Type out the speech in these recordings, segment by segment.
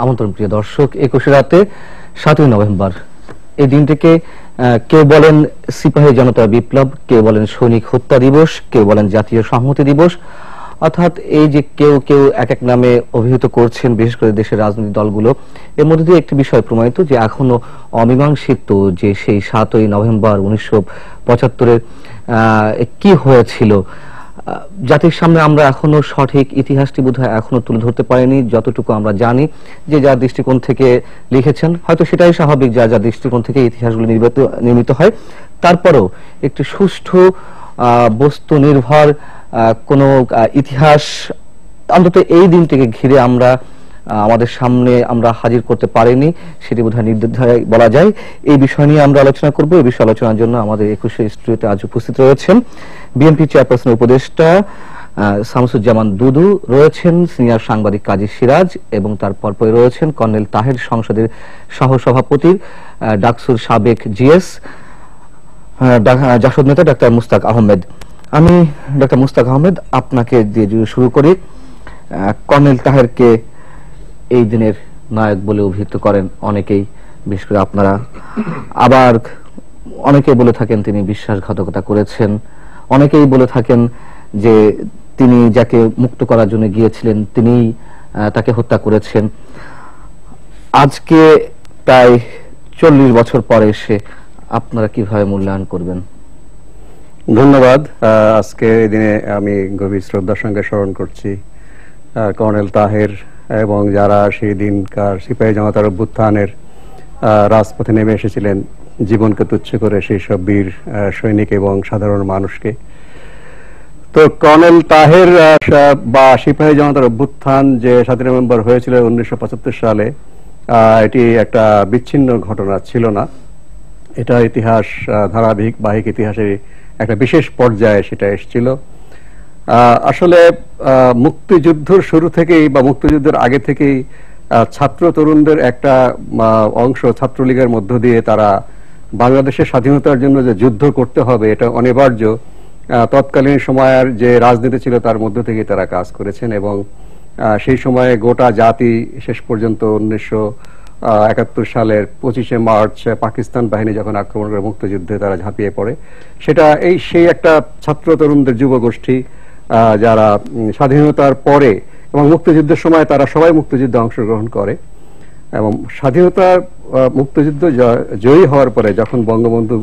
আমন্ত্রণ প্রিয় দর্শক, 21 রাতে 7ই নভেম্বর এই দিনটিকে কেউ বলেন সিপাহী জনতা বিপ্লব, কেউ বলেন সৈনিক হত্যা দিবস, কেউ বলেন জাতীয় সংহতি দিবস। অর্থাৎ এই যে কেউ কেউ এক এক নামে অভিহিত করছেন, বিশেষ করে দেশের রাজনৈতিক দলগুলো, এর মধ্যে দিয়ে একটি বিষয় প্রমাণিত যে এখনো অমীমাংসিত যে সেই 7ই নভেম্বর 1975-এর কি হয়েছিল, জাতির সামনে আমরা এখনো সঠিক ইতিহাসটি বোধহয় এখনো তুলে ধরতে পারিনি। যতটুকু আমরা জানি যে যার দৃষ্টিকোণ থেকে লিখেছেন, হয়তো সেটাই স্বাভাবিক, যার দৃষ্টিকোণ থেকে ইতিহাসগুলো নির্মিত হয়। তারপরেও একটি সুষ্ঠু বস্তু নির্ভর কোন ইতিহাস অন্তত এই দিনটিকে ঘিরে আমরা আমাদের সামনে আমরা হাজির করতে পারিনি, সেটি বোধহয় নির্দ্বিধায় বলা যায়। এই বিষয় নিয়ে আমরা আলোচনা করব। এই বিষয়ে আলোচনার জন্য আমাদের 21 স্টুডিওতে আজ উপস্থিত রয়েছেন বিএনপি চেয়ারপারসনের উপদেষ্টা শামসুজ্জামান দুদু, রয়েছেন সিনিয়র সাংবাদিক কাজী সিরাজ, এবং তার পরপরই রয়েছেন কর্নেল তাহের, সংসদের সহসভাপতি, ডাকসুর সাবেক জিএস, জাসদ নেতা ডাক্তার মুস্তাক আহমেদ। আমি ডাক্তার মুস্তাক আহমেদ আপনাকে দিয়ে শুরু করি। কর্নেল তাহেরকে এই দিনের নায়ক বলে অভিহিত করেন অনেকেই, বিশেষ করে আপনারা, আবার অনেকে বলে থাকেন তিনি বিশ্বাসঘাতকতা করেছেন, অনেকেই বলে থাকেন যে তিনি যাকে মুক্ত করার জন্য গিয়েছিলেন তিনি তাকে হত্যা করেছেন। আজকে প্রায় 40 বছর পরে এসে আপনারা কিভাবে মূল্যায়ন করবেন? ধন্যবাদ। আজকে এই দিনে আমি গভীর শ্রদ্ধার সঙ্গে স্মরণ করছি কর্নেল তাহের এবং যারা সেই দিনকার সিপাহী জনতার অভ্যুত্থানের রাজপথে নেমে এসেছিলেন জীবনকে তুচ্ছ করে, সেই সব বীর সৈনিক এবং সাধারণ মানুষকে। তো কর্নেল তাহের বা সিপাহী জনতার অভ্যুত্থান যে 7ই নভেম্বর হয়েছিল 1975 সালে, এটি একটা বিচ্ছিন্ন ঘটনা ছিল না। এটা ইতিহাস ধারাবাহিক ইতিহাসের একটা বিশেষ পর্যায়ে সেটা এসেছিল। আসলে মুক্তিযুদ্ধের শুরু থেকেই বা মুক্তিযুদ্ধের আগে থেকেই ছাত্র তরুণদের একটা অংশ ছাত্রলীগের মধ্য দিয়ে তারা বাংলাদেশের স্বাধীনতার জন্য যে যুদ্ধ করতে হবে এটা অনিবার্য, তৎকালীন সময়ের যে রাজনীতি ছিল তার মধ্য থেকে তারা কাজ করেছেন। এবং সেই সময়ে গোটা জাতি শেষ পর্যন্ত 1971 সালের 25শে মার্চ পাকিস্তান বাহিনী যখন আক্রমণ করে মুক্তিযুদ্ধে তারা ঝাঁপিয়ে পড়ে, সেটা সেই একটা ছাত্র তরুণদের যুব গোষ্ঠী যারা স্বাধীনতার পরে এবং মুক্তিযুদ্ধের সময় তারা সবাই মুক্তিযুদ্ধে অংশগ্রহণ করে। এবং মুক্তিযুদ্ধ জয়ী হওয়ার পরে যখন বঙ্গবন্ধু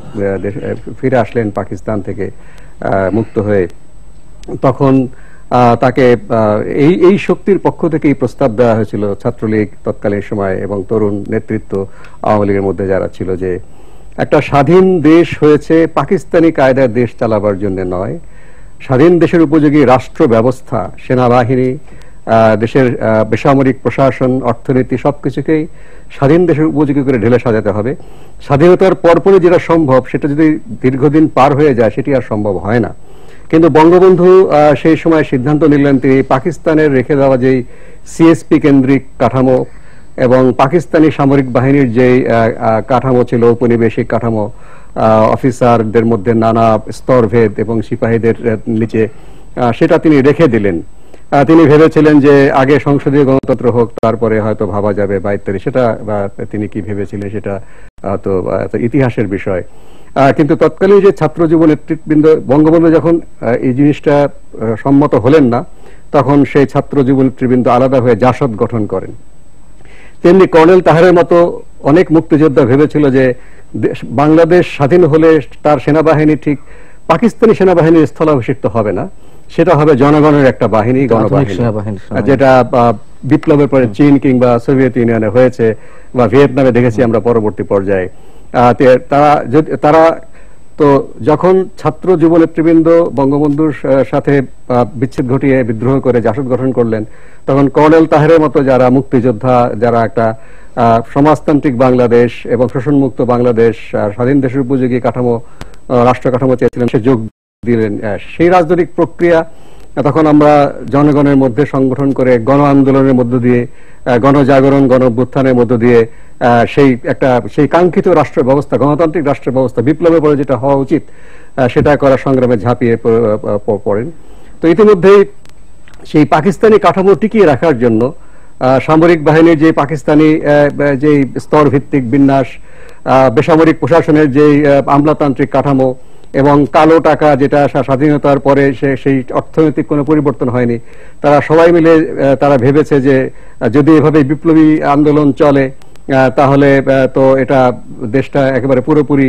ফিরে আসলেন পাকিস্তান থেকে মুক্ত হয়ে, তখন তাকে এই শক্তির পক্ষ থেকে এই প্রস্তাব দেওয়া হয়েছিল ছাত্রলীগ তৎকালীন সময় এবং তরুণ নেতৃত্ব আওয়ামী লীগের মধ্যে যারা ছিল, যে একটা স্বাধীন দেশ হয়েছে পাকিস্তানি কায়দার দেশ চালাবার জন্য নয়, স্বাধীন দেশের উপযোগী রাষ্ট্র ব্যবস্থা, সেনাবাহিনী, দেশের বেসামরিক প্রশাসন, অর্থনীতি সবকিছুকেই স্বাধীন দেশের উপযোগী করে ঢেলে সাজাতে হবে। স্বাধীনতার পরপরই যেটা সম্ভব সেটা যদি দীর্ঘদিন পার হয়ে যায় সেটি আর সম্ভব হয় না। কিন্তু বঙ্গবন্ধু সেই সময় সিদ্ধান্ত নিলেন তিনি পাকিস্তানের রেখে দেওয়া যেই সিএসপি কেন্দ্রিক কাঠামো এবং পাকিস্তানি সামরিক বাহিনীর যেই কাঠামো ছিল, উপনিবেশিক কাঠামো, অফিসারদের মধ্যে নানা স্তরভেদ এবং সিপাহীদের নিচে, সেটা তিনি রেখে দিলেন। তিনি ভেবেছিলেন যে আগে সংসদীয় গণতন্ত্র হোক, তারপরে হয়তো ভাবা যাবে বা ইত্যাদি। সেটা তিনি কি ভেবেছিলেন সেটা তো ইতিহাসের বিষয়। কিন্তু তৎকালীন যে ছাত্র যুব নেতৃবৃন্দ, বঙ্গবন্ধু যখন এই জিনিসটা সম্মত হলেন না, তখন সেই ছাত্র যুব নেতৃবৃন্দ আলাদা হয়ে জাসদ গঠন করেন। তেমনি কর্নেল তাহেরের মতো অনেক মুক্তিযোদ্ধা ভেবেছিল যে বাংলাদেশ স্বাধীন হলে তার সেনাবাহিনী ঠিক পাকিস্তানি সেনাবাহিনীর স্থলাভিষিক্ত হবে না, সেটা হবে জনগণের একটা বাহিনী, গণবাহিনী, যেটা বিপ্লবের পরে চীন কিংবা সোভিয়েত ইউনিয়নে হয়েছে বা ভিয়েতনামে দেখেছি আমরা পরবর্তী পর্যায়ে। তারা তো যখন ছাত্র যুব নেতৃবৃন্দ বঙ্গবন্ধুর সাথে বিচ্ছেদ ঘটিয়ে বিদ্রোহ করে জাসদ গঠন করলেন, তখন কর্নেল তাহেরের মতো যারা মুক্তিযোদ্ধা, যারা একটা সমাজতান্ত্রিক বাংলাদেশ এবং শোষণমুক্ত বাংলাদেশ, স্বাধীন দেশের উপযোগী কাঠামো, রাষ্ট্র কাঠামো চেয়েছিলেন, সে যোগ দিলেন। সেই রাজনৈতিক প্রক্রিয়া তখন আমরা জনগণের মধ্যে সংগঠন করে গণ আন্দোলনের মধ্য দিয়ে, গণজাগরণ, গণ অভ্যুত্থানের মধ্য দিয়ে সেই কাঙ্ক্ষিত রাষ্ট্র ব্যবস্থা, গণতান্ত্রিক রাষ্ট্র ব্যবস্থা, বিপ্লবের পরে যেটা হওয়া উচিত সেটা করার সংগ্রামে ঝাঁপিয়ে পড়েন। তো ইতিমধ্যেই সেই পাকিস্তানি কাঠামো টিকিয়ে রাখার জন্য সামরিক বাহিনীর যে পাকিস্তানি যে স্তর ভিত্তিক বিন্যাস, বেসামরিক প্রশাসনের যে আমলাতান্ত্রিক কাঠামো এবং কালো টাকা, যেটা স্বাধীনতার পরে সেই অর্থনৈতিক কোনো পরিবর্তন হয়নি, তারা সবাই মিলে তারা ভেবেছে যে যদি এভাবে বিপ্লবী আন্দোলন চলে তাহলে তো এটা দেশটা একেবারে পুরোপুরি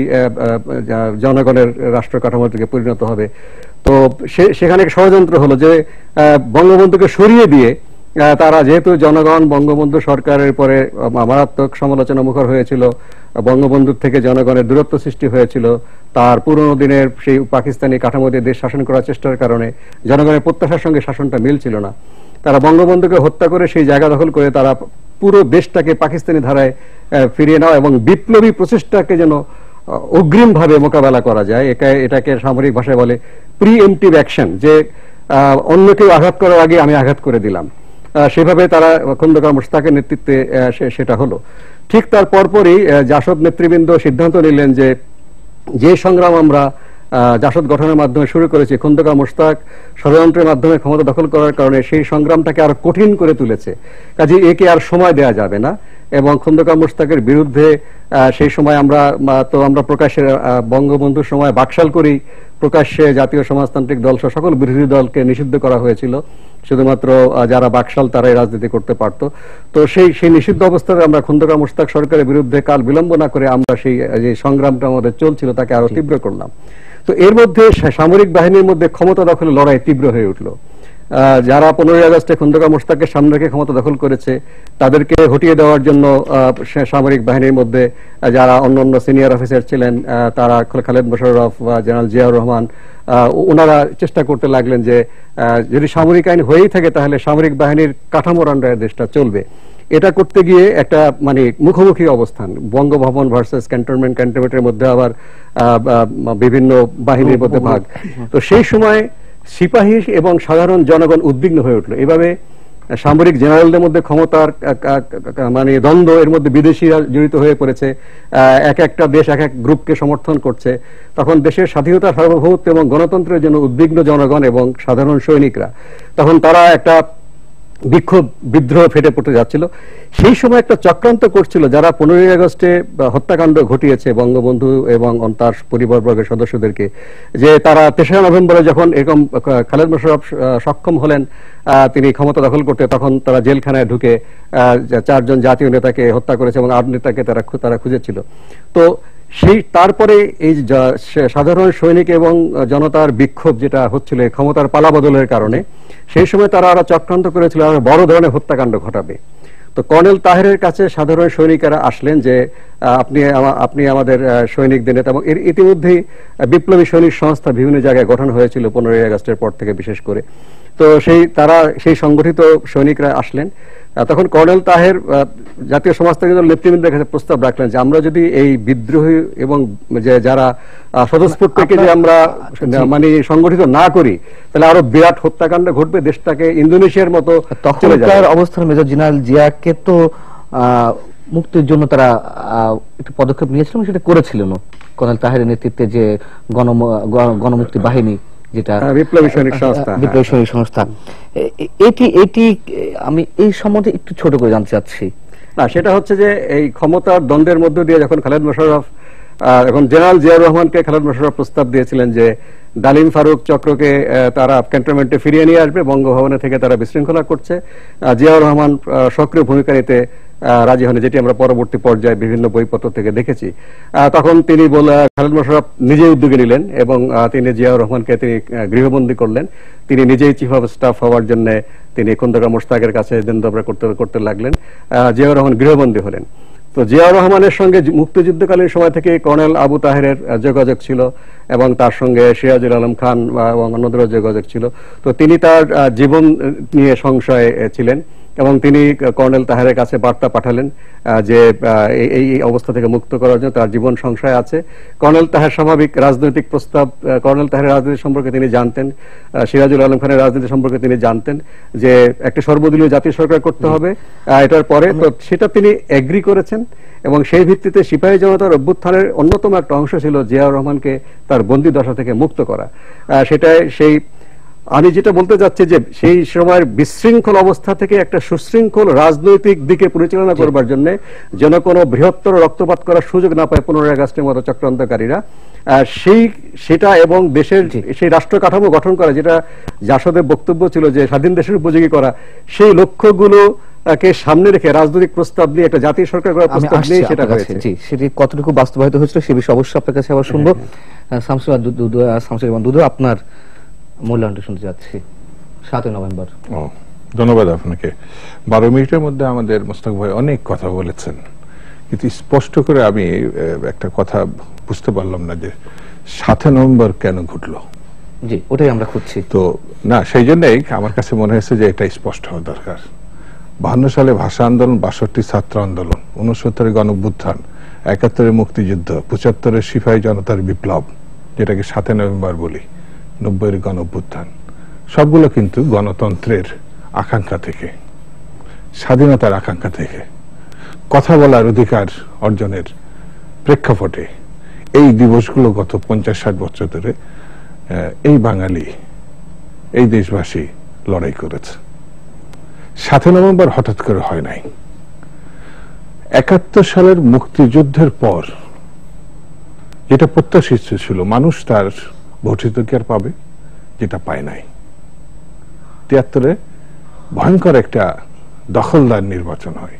জনগণের রাষ্ট্র কাঠামো থেকে পরিণত হবে। তো সেখানে ষড়যন্ত্র হলো যে বঙ্গবন্ধুকে সরিয়ে দিয়ে তারা, যেহেতু জনগণ বঙ্গবন্ধু সরকারের পরে মারাত্মক সমালোচনা মুখর হয়েছিল, বঙ্গবন্ধুর থেকে জনগণের দূরত্ব সৃষ্টি হয়েছিল, তার পুরনো দিনের সেই পাকিস্তানি কাঠামো দিয়ে দেশ শাসন করার চেষ্টার কারণে জনগণের প্রত্যাশার সঙ্গে শাসনটা মিলছিল না। তারা বঙ্গবন্ধুকে হত্যা করে সেই জায়গা দখল করে তারা পুরো দেশটাকে পাকিস্তানি ধারায় ফিরিয়ে নেওয়া এবং বিপ্লবী প্রচেষ্টাকে যেন অগ্রিমভাবে মোকাবেলা করা যায়, এটাকে সামরিক ভাষায় বলে প্রিএমপ্টিভ অ্যাকশন, যে অন্য কেউ আঘাত করার আগে আমি আঘাত করে দিলাম। সেভাবে তারা খন্দকার মোশতাকের নেতৃত্বে সেটা হলো। ঠিক তার পরপরই জাসদ নেতৃবৃন্দ সিদ্ধান্ত নিলেন যে সংগ্রাম আমরা জাসদ গঠনের মাধ্যমে শুরু করেছি, খন্দকার মোশতাক ষড়যন্ত্রের মাধ্যমে ক্ষমতা দখল করার কারণে সেই সংগ্রামটাকে আরো কঠিন করে তুলেছে, কাজে একে আর সময় দেওয়া যাবে না। এবং খন্দকার মোশতাকের বিরুদ্ধে সেই সময় আমরা প্রকাশ্যে বঙ্গবন্ধুর সময় বাকশাল করেই প্রকাশ্যে জাতীয় সমাজতান্ত্রিক দল সহ সকল বিরোধী দলকে নিষিদ্ধ করা হয়েছিল, শুধুমাত্র যারা বাকশাল তারাই রাজনীতি করতে পারত। তো সেই নিষিদ্ধ অবস্থায় আমরা খন্দকার মোশতাক সরকারের বিরুদ্ধে কাল বিলম্ব না করে আমরা সেই যে সংগ্রামটা আমাদের চলছিল তাকে আরো তীব্র করলাম। তো এর মধ্যে সামরিক বাহিনীর মধ্যে ক্ষমতা দখলের লড়াই তীব্র হয়ে উঠলো। যারা 15ই আগস্টে খন্দকার মোশতাককে সামনে রেখে ক্ষমতা দখল করেছে তাদেরকে হটিয়ে দেওয়ার জন্য সামরিক বাহিনীর মধ্যে যারা অন্যান্য সিনিয়র অফিসার ছিলেন, তারা খালেদ মোশাররফ, জেনারেল জিয়াউর রহমান, ওনারা চেষ্টা করতে লাগলেন যে যদি সামরিক আইন হয়েই থাকে তাহলে সামরিক বাহিনীর কাঠামোর আন্ডারে দেশটা চলবে। এটা করতে গিয়ে একটা মুখোমুখি অবস্থান, বঙ্গভবন ভার্সেস ক্যান্টনমেন্টের মধ্যে আবার বিভিন্ন বাহিনীর মধ্যে ভাগ। তো সেই সময় সিপাহী এবং সাধারণ জনগণ উদ্বিগ্ন হয়ে উঠলো। এভাবে সামরিক জেনারেলদের মধ্যে ক্ষমতার দ্বন্দ্ব, এর মধ্যে বিদেশিরা জড়িত হয়ে পড়েছে, এক একটা দেশ এক এক গ্রুপকে সমর্থন করছে। তখন দেশের স্বাধীনতা, সার্বভৌমত্ব এবং গণতন্ত্রের জন্য উদ্বিগ্ন জনগণ এবং সাধারণ সৈনিকরা, তখন তারা একটা বিক্ষোভ বিদ্রোহ ফেটে পড়তে যাচ্ছিল। সেই সময় একটা চক্রান্ত করছিল যারা 15ই আগস্টে হত্যাকাণ্ড ঘটিয়েছে বঙ্গবন্ধু এবং তার পরিবারবর্গের সদস্যদেরকে, যে তারা 3রা নভেম্বরে যখন এরকম খালেদ মোশাররফ সক্ষম হলেন তিনি ক্ষমতা দখল করতে, তখন তারা জেলখানায় ঢুকে 4 জন জাতীয় নেতাকে হত্যা করেছে এবং 8 নেতাকে তারা খুঁজেছিল। তো তারপরে এই সাধারণ সৈনিক এবং জনতার বিক্ষোভ যেটা হচ্ছিল ক্ষমতার পালাবদলের কারণে, সেই সময় তারা আরো চক্রান্ত করেছিল আরো বড় ধরনের হত্যাকাণ্ড ঘটাবে। তো কর্নেল তাহেরের কাছে সাধারণ সৈনিকেরা আসলেন যে আপনি আমাদের সৈনিকদের নেতা, এবং ইতিমধ্যেই বিপ্লবী সৈনিক সংস্থা বিভিন্ন জায়গায় গঠন হয়েছিল 15ই আগস্টের পর থেকে বিশেষ করে। তো সেই সংগঠিত সৈনিকরা আসলেন। তখন কর্নেল তাহের জাতীয় সমাজতান্ত্রিক দল নেতৃবৃন্দের কাছে প্রস্তাব রাখলেন যে আমরা যদি এই বিদ্রোহী এবং যারা স্বতঃস্ফূর্তকে যে আমরা সংগঠিত না করি তাহলে আরো বিরাট হত্যাকাণ্ড ঘটবে, দেশটাকে ইন্দোনেশিয়ার মতো চলে যাবে। তখনকার অবস্থায় মেজর জেনারেল জিয়াকে তো মুক্তির জন্য তারা একটু পদক্ষেপ নিয়েছিলেন, সেটা করেছিলেন কর্নেল তাহেরের নেতৃত্বে যে গণমুক্তি বাহিনী, যেটা বিপ্লবী সৈনিক সংস্থা। এটি আমি এই সম্বন্ধে একটু ছোট করে জানতে চাচ্ছি। না, সেটা হচ্ছে যে এই ক্ষমতার দ্বন্দ্বের মধ্য দিয়ে যখন খালেদ মোশাররফ, এখন জেনারেল জিয়াউর রহমানকে খালেদ মোশাররফ প্রস্তাব দিয়েছিলেন যে ডালিম ফারুক চক্রকে তারা ক্যান্টনমেন্টে ফিরিয়ে নিয়ে আসবে, বঙ্গভবনে থেকে তারা বিশৃঙ্খলা করছে। জিয়াউর রহমান সক্রিয় ভূমিকা নিতে রাজি হন, যেটি আমরা পরবর্তী পর্যায়ে বিভিন্ন বইপত্র থেকে দেখেছি। তখন তিনি খালেদ মোশাররফ নিজেই উদ্যোগে নিলেন এবং তিনি জিয়াউর রহমানকে তিনি গৃহবন্দী করলেন। তিনি নিজেই চিফ অফ স্টাফ হওয়ার জন্য তিনি খন্দকার মোশতাকের কাছে দিনদবরা করতে লাগলেন। জিয়াউর রহমান গৃহবন্দী হলেন। তো জিয়াউর রহমানের সঙ্গে মুক্তিযুদ্ধকালীন সময় থেকে কর্নেল আবু তাহেরের যোগাযোগ ছিল এবং তার সঙ্গে সিরাজুল আলম খান এবং অন্যদেরও যোগাযোগ ছিল। তো তিনি তার জীবন নিয়ে সংশয়ে ছিলেন এবং তিনি কর্নেল তাহেরের কাছে বার্তা পাঠালেন যে এই অবস্থা থেকে মুক্ত করার জন্য তার জীবন সংশয় আছে। কর্নেল তাহের স্বাভাবিক রাজনৈতিক প্রস্তাব, কর্নেল তাহের রাজনীতি সম্পর্কে তিনি জানতেন, সিরাজুল আলম খানের রাজনীতি সম্পর্কে তিনি জানতেন যে একটা সর্বদলীয় জাতীয় সরকার করতে হবে এটার পরে। তো সেটা তিনি এগ্রি করেছেন এবং সেই ভিত্তিতে সিপাহী জনতার অভ্যুত্থানের অন্যতম একটা অংশ ছিল জিয়াউর রহমানকে তার বন্দী দশা থেকে মুক্ত করা। সেটাই সেই আমি যেটা বলতে চাচ্ছি যে সেই সময়ের বিশৃঙ্খল অবস্থা থেকে একটা সুশৃঙ্খল রাজনৈতিক দিকে পরিচালনা করবার জন্য যেন কোনো বৃহত্তর রক্তপাত করার সুযোগ না পায় 15 আগস্টের মতো চক্রান্তকারীরা, সেটা এবং দেশের সেই রাষ্ট্র কাঠামো গঠন করা, যেটা জাসদের বক্তব্য ছিল যে স্বাধীন দেশের উপযোগী করা, সেই লক্ষ্যগুলো কে সামনে রেখে রাজনৈতিক প্রস্তাব নিয়ে একটা জাতীয় সরকার করার প্রস্তাব নিয়ে সেটা হয়েছে। জি, সেটি কতটুকু বাস্তবায়িত হয়েছিল সে বিষয়ে অবশ্যই আপনার কাছে আবার শুনবো। শামসুল দুদু, আপনার মূল্যায়নটা শুনতে যাচ্ছি 7 নভেম্বর। ধন্যবাদ আপনাকে। 12 মিনিটের মধ্যে আমাদের মোস্তাক ভাই অনেক কথা বলেছেন, কিন্তু স্পষ্ট করে আমি একটা কথা বুঝতে পারলাম না যে 7 নভেম্বর কেন ঘটলো। জি, ওটাই আমরা খুঁজছি। তো না, সেই জন্যই আমার কাছে মনে হয়েছে যে এটা স্পষ্ট হওয়া দরকার। 52 সালে ভাষা আন্দোলন, 62 ছাত্র আন্দোলন, 69 গণঅভ্যুত্থান, 71 মুক্তিযুদ্ধ, 75 সিপাহী জনতার বিপ্লব, যেটাকে 7 নভেম্বর বলি, 90 গণঅভ্যুত্থান, সবগুলো কিন্তু গণতন্ত্রের আকাঙ্ক্ষা থেকে, স্বাধীনতার আকাঙ্ক্ষা থেকে, কথা বলার অধিকার অর্জনের প্রেক্ষাপটে এই দিবসগুলো গত 50-60 বছর ধরে এই বাঙালি, এই দেশবাসী লড়াই করেছে। 7 নভেম্বর হঠাৎ করে হয় নাই। 71 সালের মুক্তিযুদ্ধের পর যেটা প্রত্যাশিত ছিল, মানুষ তার ভোটাধিকার পাবে, যেটা পায় নাই। 73-এ ভয়ঙ্কর একটা দখলদার নির্বাচন হয়,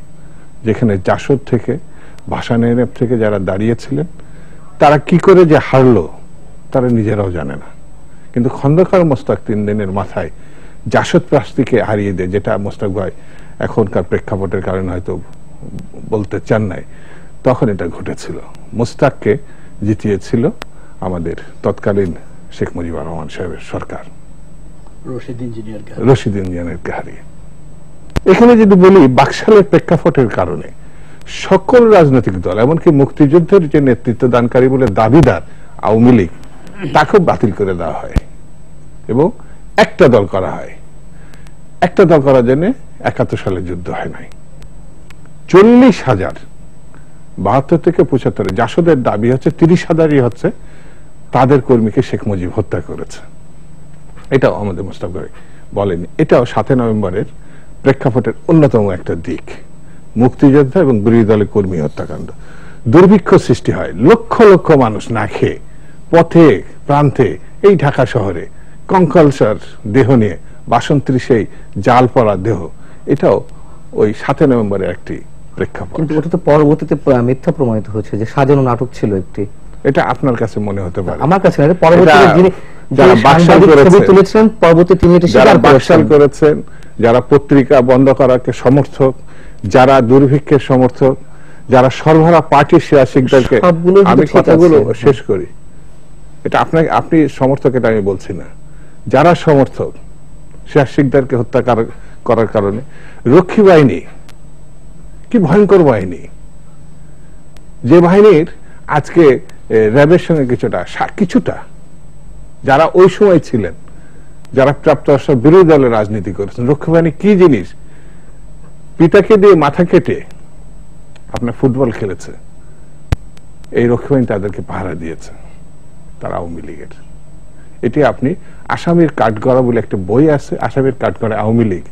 যেখানে জাসদ থেকে, ভাসানের থেকে যারা দাঁড়িয়েছিলেন তারা কি করে যে হারলো তারা নিজেরাও জানে না। কিন্তু খন্দকার মোস্তাক 3 দিনের মাথায় জাসদ প্রার্থীকে হারিয়ে দেয়, যেটা মোস্তাক ভাই এখনকার প্রেক্ষাপটের কারণে হয়তো বলতে চান নাই, তখন এটা ঘটেছিল। মোস্তাককে জিতিয়েছিল আমাদের তৎকালীন শেখ মুজিবুর রহমান সাহেবের সরকার, রশিদ ইঞ্জিনিয়ারকে হারিয়ে। এখানে যদি বলি বাকশালের প্রেক্ষাপটের কারণে সকল রাজনৈতিক দল, এমনকি মুক্তিযুদ্ধের যে নেতৃত্ব দানকারী বলে দাবিদার আওয়ামী লীগ, তাকেও বাতিল করে দেওয়া হয় এবং একটা দল করা হয়। একটা দল করার জন্য 71 সালে যুদ্ধ হয় নাই। 40,000, 72 থেকে 75, জাসদের দাবি হচ্ছে 30,000ই হচ্ছে তাদের কর্মীকে শেখ মুজিব হত্যা করেছে। এটাও আমাদের মোস্তাক ভাই বলেনি। এটাও 7 নভেম্বরের প্রেক্ষাপটের অন্যতম একটা দিক। মুক্তিযোদ্ধা এবং বিরোধী দলের কর্মী হত্যাকাণ্ড, দুর্ভিক্ষ সৃষ্টি হয়, লক্ষ লক্ষ মানুষ না খেয়ে পথে প্রান্তে, এই ঢাকা শহরে কঙ্কালসার দেহ নিয়ে, বাসন্তী সেই জাল পড়া দেহ, এটাও ওই 7 নভেম্বরের একটি প্রেক্ষাপট। কিন্তু ওটা তো পরবর্তীতে মিথ্যা প্রমাণিত হয়েছে যে সাজানো নাটক ছিল একটি। এটা আপনার কাছে মনে হতে পারে, আমার কাছে না। পরবর্তীতে যিনি যারা বাকশাল তুলেছেন, পরবর্তী তিনি এটা স্বীকার করেছেন, যারা পত্রিকা বন্ধ করাকে সমর্থক, যারা দুর্ভিক্ষের সমর্থক, যারা সর্বহারা পার্টির শেয়ার শিকদারকে, আমি কথাগুলো শেষ করি, এটা আপনি সমর্থক এটা আমি বলছি না, যারা সমর্থক শেয়ার শিকদারকে হত্যা করার কারণে রক্ষী বাহিনী, কি ভয়ঙ্কর বাহিনী, যে বাহিনীর আজকে র্যাবের সঙ্গে কিছুটা যারা ওই সময় ছিলেন, যারা প্রাপ্তবয়স্ক বিরোধী দলের রাজনীতি করেছেন, রক্ষী বাহিনী কি জিনিস, পিতাকে দিয়ে মাথা কেটে আপনার ফুটবল খেলেছে, এই রক্ষী বাহিনী তাদেরকে পাহারা দিয়েছে, তারা আওয়ামী লীগের। এটি আপনি আসামির কাঠগড়া বলে একটা বই আছে, আসামির কাঠগড়া আওয়ামী লীগ,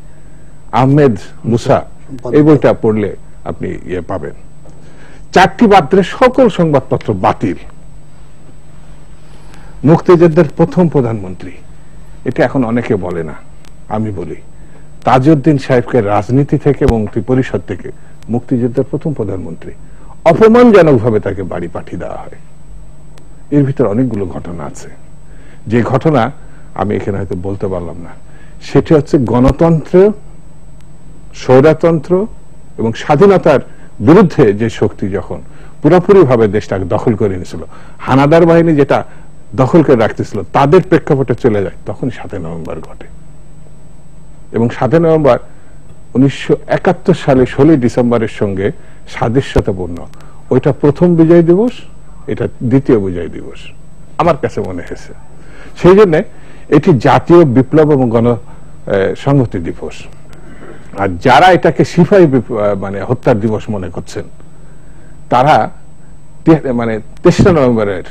আহমেদ মুসা, এই বইটা পড়লে আপনি ইয়ে পাবেন। 4টি বাদ্রের সকল সংবাদপত্র বাতিল। মুক্তিযুদ্ধের প্রথম প্রধানমন্ত্রী, এটা এখন অনেকে বলে না, আমি বলি, তাজউদ্দিন সাহেবকে রাজনীতি থেকে এবং পরিষদ থেকে মুক্তিযুদ্ধের প্রথম প্রধানমন্ত্রী, অপমানজনক ভাবে তাকে বাড়ি পাঠিয়ে দেওয়া হয়। এর ভিতরে অনেকগুলো ঘটনা আছে, যে ঘটনা আমি এখানে হয়তো বলতে পারলাম না। সেটি হচ্ছে গণতন্ত্র, স্বৈরতন্ত্র এবং স্বাধীনতার বিরুদ্ধে যে শক্তি যখন পুরোপুরি ভাবে দেশটাকে দখল করে নিয়েছিল, হানাদার বাহিনী যেটা দখল করে রাখতেছিল, তাদের প্রেক্ষাপটে চলে যায়, তখন 7 নভেম্বর ঘটে। এবং 7 নভেম্বর 1971 সালে 16 ডিসেম্বরের সঙ্গে সাদৃশ্যতাপূর্ণ। ওইটা প্রথম বিজয় দিবস, এটা দ্বিতীয় বিজয় দিবস আমার কাছে মনে হয়েছে। সেই জন্য এটি জাতীয় বিপ্লব এবং গণ সংহতি দিবস। আর যারা এটাকে সিপাহী মানে হত্যার দিবস মনে করছেন, তারা মানে 23 নভেম্বরের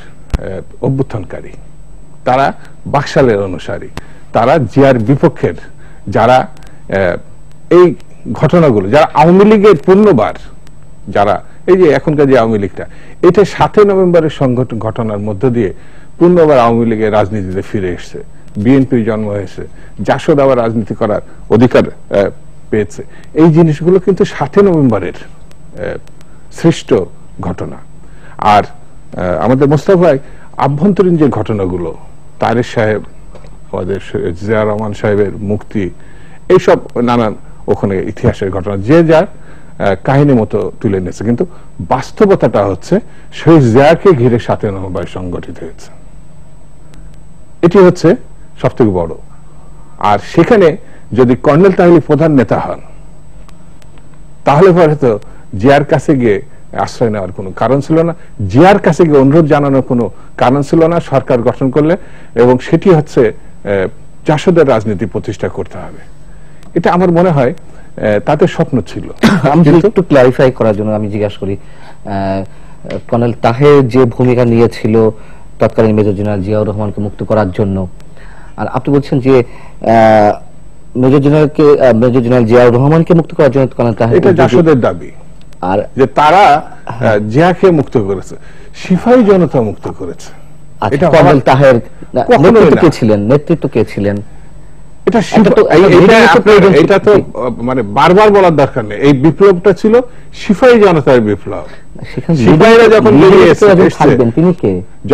অভ্যুত্থানকারী, তারা বাকশালের অনুসারী, তারা জিয়ার বিপক্ষের যারা এই ঘটনাগুলো, যারা আওয়ামী লীগের পূর্ণবার, যারা এই যে এখনকার যে আওয়ামী লীগটা, এটা 7 নভেম্বরের সংগঠন ঘটনার মধ্য দিয়ে পূর্ণবার আওয়ামী লীগের রাজনীতিতে ফিরে এসছে, বিএনপি জন্ম হয়েছে, জাসদ আবার রাজনীতি করার অধিকার পেয়েছে। এই জিনিসগুলো কিন্তু 7 নভেম্বরের সৃষ্ট ঘটনা। আর আমাদের মোস্তফা ভাই আভ্যন্তরীণ যে ঘটনাগুলো, তারেক সাহেব, আমাদের জিয়া রহমান সাহেবের মুক্তি, এইসব নানান ওখানে ইতিহাসের ঘটনা যে যার কাহিনী মতো তুলে নিয়েছে, কিন্তু বাস্তবতাটা হচ্ছে সেই জিয়াকে ঘিরে 7 নভেম্বর সংগঠিত হয়েছে। এটি হচ্ছে সব থেকে বড়। আর সেখানে যদি কর্নেল তাহেলি প্রধান নেতা হন, তাহলে পরে তো জিয়ার কাছে গিয়ে আশ্রয় নেওয়ার কোনো কারণ ছিল না, জিয়ার কাছে গিয়ে অনুরোধ জানানোর কোনো কারণ ছিল না সরকার গঠন করলে, এবং সেটি হচ্ছে জাসদের রাজনীতি প্রতিষ্ঠা করতে হবে। এটা আমার মনে হয় তাদের স্বপ্ন ছিল। আমি একটু ক্লারিফাই করার জন্য আমি জিজ্ঞাসা করি, কর্নেল তাহের যে ভূমিকা নিয়েছিল তৎকালীন মেজর জেনারেল জিয়াউর রহমানকে মুক্ত করার জন্য, আর আপনি বলছেন যে মেজর জেনারেল জিয়াউর রহমানকে মুক্ত করার জন্য কর্নেল তাহের, এটা জাসদের দাবি, আর যে তারা জিয়াকে মুক্ত করেছে, সিপাহী জনতা মুক্ত করেছে। এটা কর্নেল তাহের নেতৃত্ব কে ছিলেন? এটা তো মানে বারবার বলার দরকার নেই, এই বিপ্লবটা ছিল সিপাহী জনতার বিপ্লব। সিপাহীরা যখন বেরিয়েছে,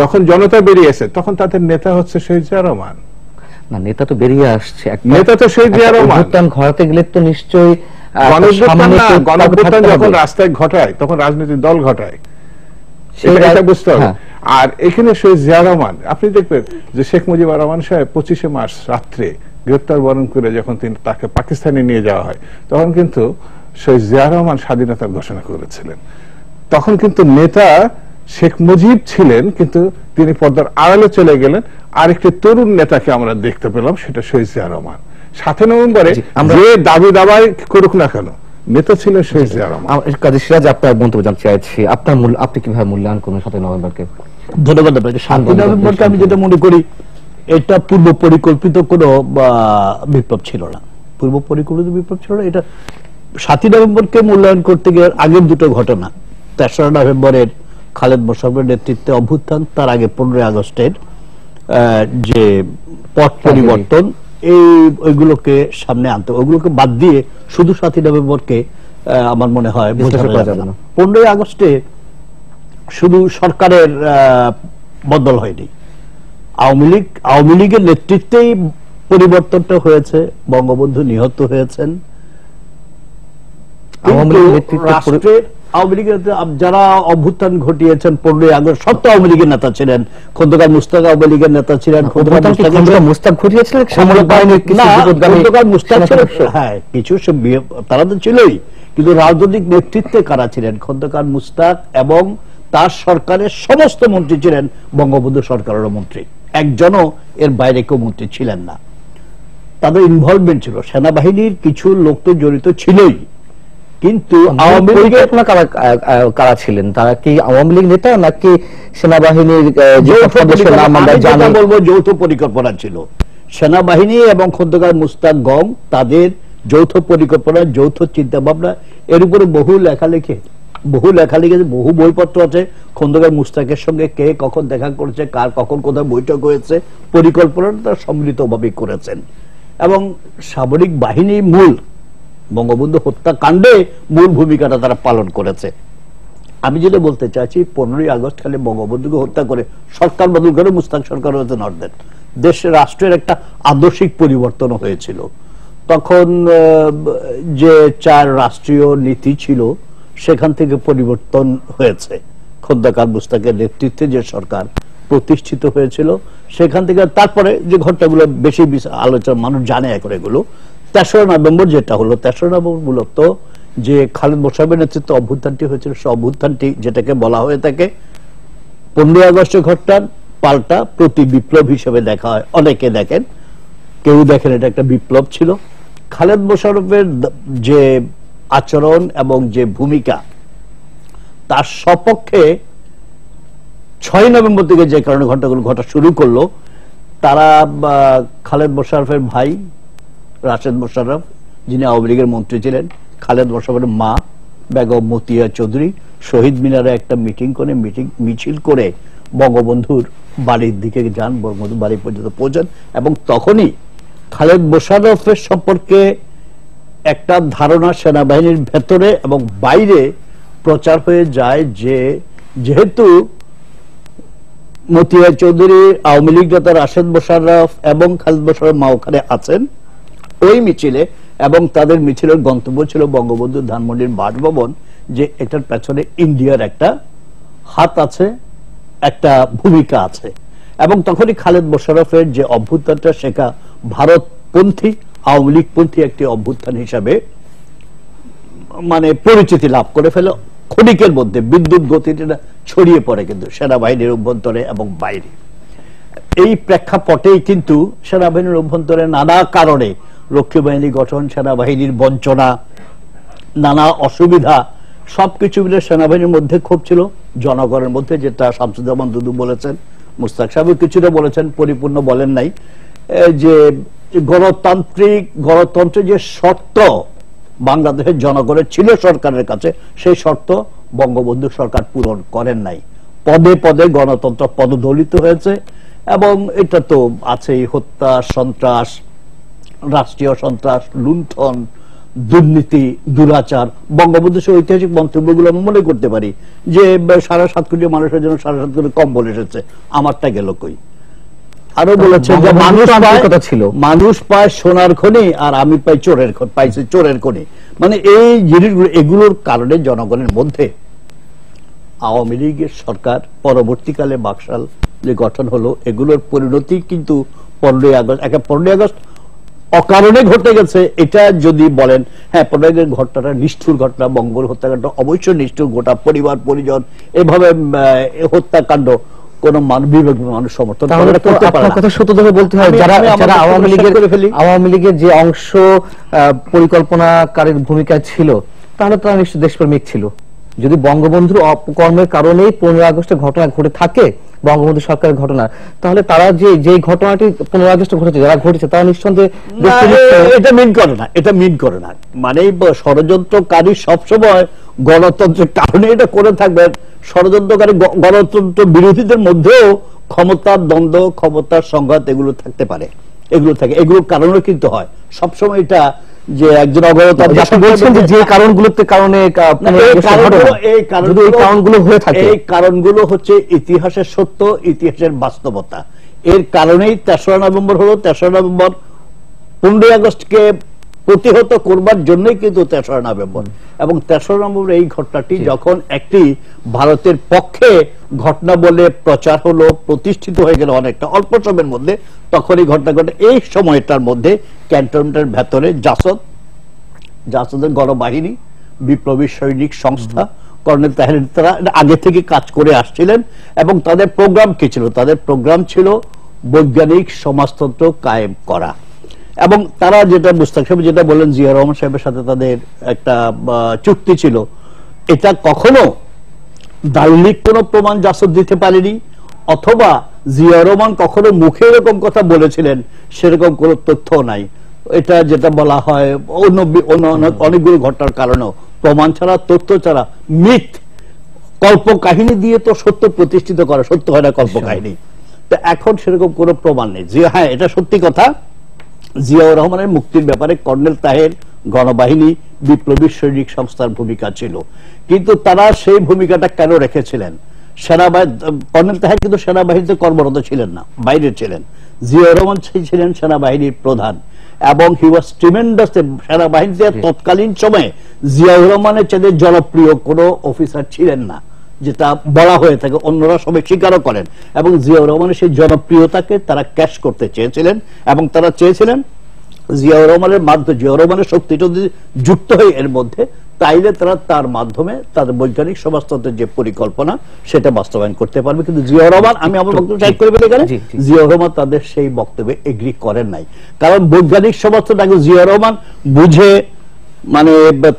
যখন জনতা বেরিয়েছে, তখন তাদের নেতা হচ্ছে শহীদ জিয়া রহমান। না, নেতা তো বেরিয়ে আসছে, নেতা তো শহীদ জিয়া রহমান। ঘটাতে গেলে তো নিশ্চয়ই গণঅভ্যুত্থান যখন রাস্তায় ঘটায়, তখন রাজনৈতিক দল ঘটায়, এটা বুঝতে হবে। আর এখানে শহীদ জিয়া রহমান, আপনি দেখবেন যে শেখ মুজিবুর রহমান সাহেব 25 মার্চ রাত্রে গ্রেপ্তার বরণ করে যখন তাকে পাকিস্তানে নিয়ে যাওয়া হয়, তখন কিন্তু শহীদ জিয়া রহমান স্বাধীনতার ঘোষণা করেছিলেন। তখন কিন্তু নেতা শেখ মুজিব ছিলেন, কিন্তু তিনি পর্দার আড়ালে চলে গেলেন। আরেকটি তরুণ নেতাকে আমরা দেখতে পেলাম, সেটা শহীদ জিয়া রহমান। 7 নভেম্বরে যে দাবি দাবাই করুক না কেন, নেতা ছিলেন শহীদ জিয়া রহমান। কাজী সিরাজ, আপনার মন্তব্য জানতে চাইছি, আপনি কিভাবে মূল্যায়ন করবেন 7 নভেম্বরকে? ধন্যবাদ আপনাকে। 7 নভেম্বরকে আমি যেটা মনে করি, এটা পূর্ব পরিকল্পিত কোনো বিপ্লব ছিল না, পূর্ব পরিকল্পিত বিপ্লব ছিল না। এটা 7 নভেম্বরকে মূল্যায়ন করতে গিয়ে আগের দুটো ঘটনা, 3রা নভেম্বরের খালেদ মোশাররফের নেতৃত্বে অভ্যুত্থান, তার আগে 15 আগস্টের যে পট পরিবর্তন, ওইগুলোকে সামনে আনতে, ওইগুলোকে বাদ দিয়ে শুধু 7 নভেম্বরকে আমার মনে হয় বোঝানো যাবে না। 15 আগস্টে শুধু সরকারের বদল হয়নি, আওয়ামী লীগের নেতৃত্বেই পরিবর্তনটা হয়েছে, বঙ্গবন্ধু নিহত হয়েছেন। আওয়ামী লীগের যারা অভ্যুত্থান ঘটিয়েছেন 15 আগস্ট, সব তো আওয়ামী লীগের নেতা ছিলেন। খন্দকার মুস্তাক আওয়ামী লীগের নেতা ছিলেন। হ্যাঁ, কিছু তারা তো ছিলই, কিন্তু রাজনৈতিক নেতৃত্বে কারা ছিলেন? খন্দকার মুস্তাক এবং তার সরকারের সমস্ত মন্ত্রী ছিলেন বঙ্গবন্ধু সরকারের মন্ত্রী, একজনও এর বাইরে কেউ মন্ত্রী ছিলেন না। তাদের ইনভলভমেন্ট ছিল, সেনাবাহিনীর কিছু লোক তো জড়িত ছিলই, কিন্তু আওয়ামী লীগের কারা ছিলেন? তারা কি আওয়ামী লীগ নেতা নাকি সেনাবাহিনীর? বলবো যৌথ পরিকল্পনা ছিল, সেনাবাহিনী এবং খন্দকার মুস্তাক গং, তাদের যৌথ পরিকল্পনা, যৌথ চিন্তা ভাবনা। এর উপরে বহু লেখালেখি, বহু বইপত্র আছে। খন্দকার মুস্তাকের সঙ্গে কে কখন দেখা করেছে, কার কখন কোথায় বৈঠক হয়েছে, পরিকল্পনাটা তারা সম্মিলিতভাবে করেছেন। এবং সামরিক বাহিনী মূল বঙ্গবন্ধু হত্যাকাণ্ডে মূল ভূমিকাটা তারা পালন করেছে। আমি যেটা বলতে চাইছি, 15 আগস্ট খালি বঙ্গবন্ধুকে হত্যা করে সরকার বদল করে মুস্তাক সরকার হয়েছে নর্দেন, দেশের রাষ্ট্রের একটা আদর্শিক পরিবর্তন হয়েছিল। তখন যে 4 রাষ্ট্রীয় নীতি ছিল, সেখান থেকে পরিবর্তন হয়েছে। খন্দকার মুস্তাকের নেতৃত্বে যে সরকার প্রতিষ্ঠিত হয়েছিল, সেখান থেকে তারপরে যে ঘটনাগুলো বেশি আলোচনা মানুষ জানে এখন, এগুলো 3রা নভেম্বর যেটা হলো, 3রা নভেম্বর মূলত যে খালেদ মোশাররফের নেতৃত্বে অভ্যুত্থানটি হয়েছিল, সে অভ্যুত্থানটি যেটাকে বলা হয়ে থাকে 15 আগস্টের ঘটনার পাল্টা প্রতি বিপ্লব হিসেবে দেখা হয়। অনেকে দেখেন, কেউ দেখেন এটা একটা বিপ্লব ছিল। খালেদ মোশাররফের যে আচরণ এবং যে ভূমিকা, তার সপক্ষে 6 নভেম্বর থেকে যে কারণে ঘটনাগুলো ঘটা শুরু করলো, তারা খালেদ মোশাররফের ভাই রাশেদ মোশাররফ, যিনি আওয়ামী লীগের মন্ত্রী ছিলেন, খালেদ মোশাররফের মা বেগম মতিয়া চৌধুরী শহীদ মিনারে একটা মিছিল করে বঙ্গবন্ধুর বাড়ির দিকে যান, বঙ্গবন্ধুর বাড়ি পর্যন্ত পৌঁছান। এবং তখনই খালেদ মোশাররফের সম্পর্কে একটা ধারণা সেনাবাহিনীর ভেতরে এবং বাইরে প্রচার হয়ে যায় যে যেহেতু মতিয়া চৌধুরী আওয়ামী লীগ নেতা রাশেদ মোশাররফ এবং খালেদ মোশাররফ মা ওখানে আছেন ওই মিছিলে, এবং তাদের মিছিলের গন্তব্য ছিল বঙ্গবন্ধু ধানমন্ডির বাসভবন, যে এটার পেছনে ইন্ডিয়ার একটা হাত আছে, একটা ভূমিকা আছে। এবং তখনই খালেদ মোশাররফের যে অভ্যুত্থানটা সেটা ভারতপন্থী আওয়ামী লীগপন্থী একটি অভ্যুত্থান হিসাবে মানে পরিচিতি লাভ করে ফেলে। ক্ষণিকের মধ্যে বিদ্যুৎ গতিটা ছড়িয়ে পড়ে কিন্তু সেনাবাহিনীর অভ্যন্তরে এবং বাইরে। এই প্রেক্ষাপটেই কিন্তু সেনাবাহিনীর অভ্যন্তরে নানা কারণে রক্ষী বাহিনী গঠন, সেনাবাহিনীর বঞ্চনা, নানা অসুবিধা সবকিছু মিলে সেনাবাহিনীর মধ্যে ক্ষোভ ছিল, জনগণের মধ্যে, যেটা শামসুজ্জামান দুদু বলেছেন, মুস্তাক সাহেব কিছুটা বলেছেন, পরিপূর্ণ বলেন নাই, যে গণতন্ত্রের যে শর্ত বাংলাদেশের জনগণের ছিল সরকারের কাছে, সেই শর্ত বঙ্গবন্ধু সরকার পূরণ করেন নাই। পদে পদে গণতন্ত্র পদদলিত হয়েছে, এবং এটা তো আছেই, হত্যা, সন্ত্রাস, রাষ্ট্রীয় সন্ত্রাস, লুণ্ঠন, দুর্নীতি, দুরাচার। বঙ্গবন্ধু সে ঐতিহাসিক মন্তব্যগুলো আমি মনে করতে পারি যে 7.5 কোটি মানুষের জন্য 7.5 কোটি কম্বল এসেছে, আমারটা গেল কই। আরো বলেছে যে মানুষ পায় সোনার খনি আর আমি পাই পাইছি চোরের খনি। মানে এই জিনিসগুলো, এগুলোর কারণে জনগণের মধ্যে আওয়ামী লীগের সরকার পরবর্তীকালে বাকশাল যে গঠন হলো, এগুলোর পরিণতি কিন্তু 15ই আগস্ট অকারণে ঘটে গেছে। এটা যদি বলেন হ্যাঁ 15ই আগস্ট ঘটনাটা নিষ্ঠুর ঘটনা, বঙ্গবন্ধু হত্যাকাণ্ড অবশ্যই নিষ্ঠুর, গোটা পরিবার পরিজন এভাবে হত্যাকাণ্ড কোন মানুষ সমর্থন করতে পারে না। কথা সত্য ধরে বলতে হয়, যারা আওয়ামী লীগের যে অংশ পরিকল্পনাকারীর ভূমিকা ছিল, তাহলে তারা নিশ্চয় দেশপ্রেমিক ছিল। যদি বঙ্গবন্ধুর অপকর্মের কারণেই 15 আগস্টের ঘটনা ঘটে থাকে, বঙ্গবন্ধু সরকারের ঘটনা, তাহলে তারা যে ঘটনাটি 15 আগস্টে ঘটেছে, যারা ঘটেছে তারা নিঃসন্দেহে এটা মিন করে না। মানে ষড়যন্ত্রকারী সবসময় গণতন্ত্রের কারণে এটা করে থাকবে। ষড়যন্ত্রকারী গণতন্ত্র বিরোধীদের মধ্যেও ক্ষমতার দ্বন্দ্ব, ক্ষমতার সংঘাত এগুলো থাকতে পারে, এগুলো থাকে, এগুলোর কারণে কিন্তু হয় সবসময় এটা যে একজন যে কারণগুলোতে এই কারণগুলো হচ্ছে ইতিহাসের সত্য, ইতিহাসের বাস্তবতা। এর কারণেই 3রা নভেম্বর হলো। 3রা নভেম্বর 15ই আগস্টকে প্রতিহত করবার জন্যই কিন্তু 3রা নভেম্বর। এবং 3রা নভেম্বর এই ঘটনাটি যখন একটি ভারতের পক্ষে ঘটনা বলে প্রচার হলো, প্রতিষ্ঠিত হয়ে গেল অনেকটা অল্প সময়ের মধ্যে, তখন এই ঘটনা ঘটে। এই সময়টার মধ্যে ক্যান্টনমেন্টের ভেতরে জাসদের গণবাহিনী, বিপ্লবী সৈনিক সংস্থা, কর্নেল তাহের, তারা আগে থেকে কাজ করে আসছিলেন। এবং তাদের প্রোগ্রাম কি ছিল? তাদের প্রোগ্রাম ছিল বৈজ্ঞানিক সমাজতন্ত্র কায়েম করা। এবং তারা যেটা মুস্তাক সাহেব যেটা বললেন, জিয়া রহমান সাহেবের সাথে তাদের একটা চুক্তি ছিল, এটা কখনো দালিলিক কোনো প্রমাণ জাসদ দিতে পারেনি, অথবা জিয়া রহমান কখনো মুখে এরকম কথা বলেছিলেন সেরকম কোনো তথ্য নাই। এটা যেটা বলা হয় অনেকগুলো ঘটনার কারণেও প্রমাণ ছাড়া, তথ্য ছাড়া, মিথ, কল্প কাহিনী দিয়ে তো সত্য প্রতিষ্ঠিত করা, সত্য হয় না কল্প কাহিনী। তো এখন সেরকম কোনো প্রমাণ নেই। হ্যাঁ, এটা সত্যি কথা, জিয়াউর রহমানের মুক্তির ব্যাপারে কর্নেল তাহের, গণবাহিনী, বিপ্লবী সৈনিক সংস্থার ভূমিকা ছিল। কিন্তু তারা সেই ভূমিকাটা কেন রেখেছিলেন? কর্নেল তাহের কিন্তু সেনাবাহিনীতে কর্মরত ছিলেন না, বাইরে ছিলেন। জিয়াউর রহমান ছিলেন সেনাবাহিনীর প্রধান, এবং হি ওয়াজ ট্রিমেন্ডাস। সেনাবাহিনীতে তৎকালীন সময়ে জিয়াউর রহমানের চেয়ে জনপ্রিয় কোনো অফিসার ছিলেন না, যেটা বলা হয়ে থাকে, অন্যরা সবাই স্বীকারও করেন। এবং জিয়াউর রহমানের সেই জনপ্রিয়তাকে তারা ক্যাশ করতে চেয়েছিলেন, এবং তারা চেয়েছিলেন জিয়াউর রহমানের মাধ্যমে, জিয়াউর রহমানের শক্তিটা যদি যুক্ত হয় এর মধ্যে, তাইলে তারা তার মাধ্যমে তাদের বৈজ্ঞানিক সমাজতন্ত্রের যে পরিকল্পনা সেটা বাস্তবায়ন করতে পারবে। কিন্তু জিয়াউর রহমান, আমি আমার বক্তব্য শেষ করে ফেলি এখানে, জিয়াউর রহমান তাদের সেই বক্তব্যে এগ্রি করেন নাই। কারণ বৈজ্ঞানিক সমাজতন্ত্র জিয়াউর রহমান বুঝে, মানে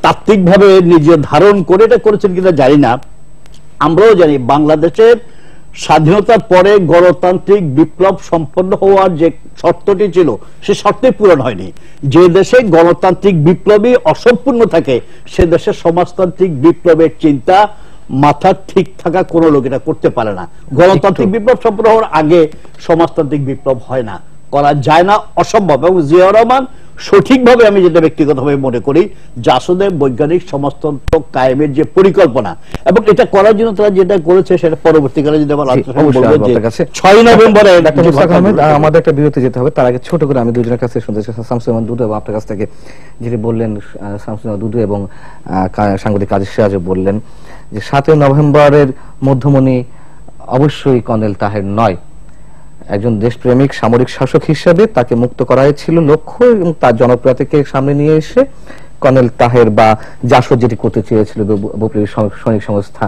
তাত্ত্বিকভাবে নিজে ধারণ করে এটা করেছেন কিনা জানি না। আমরাও জানি বাংলাদেশের স্বাধীনতার পরে গণতান্ত্রিক বিপ্লব সম্পন্ন হওয়ার যে শর্তটি ছিল সে শর্তই পূরণ হয়নি। যে দেশে গণতান্ত্রিক বিপ্লবই অসম্পূর্ণ থাকে সে দেশে সমাজতান্ত্রিক বিপ্লবের চিন্তা মাথা ঠিক থাকা কোনো লোক এটা করতে পারে না। গণতান্ত্রিক বিপ্লব সম্পন্ন হওয়ার আগে সমাজতান্ত্রিক বিপ্লব হয় না, করা যায় না, অসম্ভব। এবং জিয়াউর রহমান সঠিকভাবে, আমি যেটা ব্যক্তিগতভাবে মনে করি, জাসদের বৈজ্ঞানিক সমাজতন্ত্র কায়েমের যে পরিকল্পনা এবং এটা করার জন্য তারা যেটা করেছে সেটা পরবর্তীকালে যদি আমার 6 নভেম্বরে আমাদের একটা বিরতি যেতে হবে। তার আগে ছোট করে আমি দুজনের কাছে শুনতে চাই, শামসুল ইমান দুদু এবং আপনার কাছ থেকে যেটি বললেন শামসুল ইমান দুদু এবং সাংবাদিক কাজী সিরাজও বললেন যে 7 নভেম্বরের মধ্যমণি অবশ্যই কর্নেল তাহের নয়। একজন দেশপ্রেমিক সামরিক শাসক হিসেবে তাকে মুক্ত করাই ছিল লক্ষ্য এবং তার জনপ্রিয়তাকে সামনে নিয়ে এসে কর্নেল তাহের বা জাসদ যেটি করতে চেয়েছিল বৈপ্লবিক সৈনিক সংস্থা,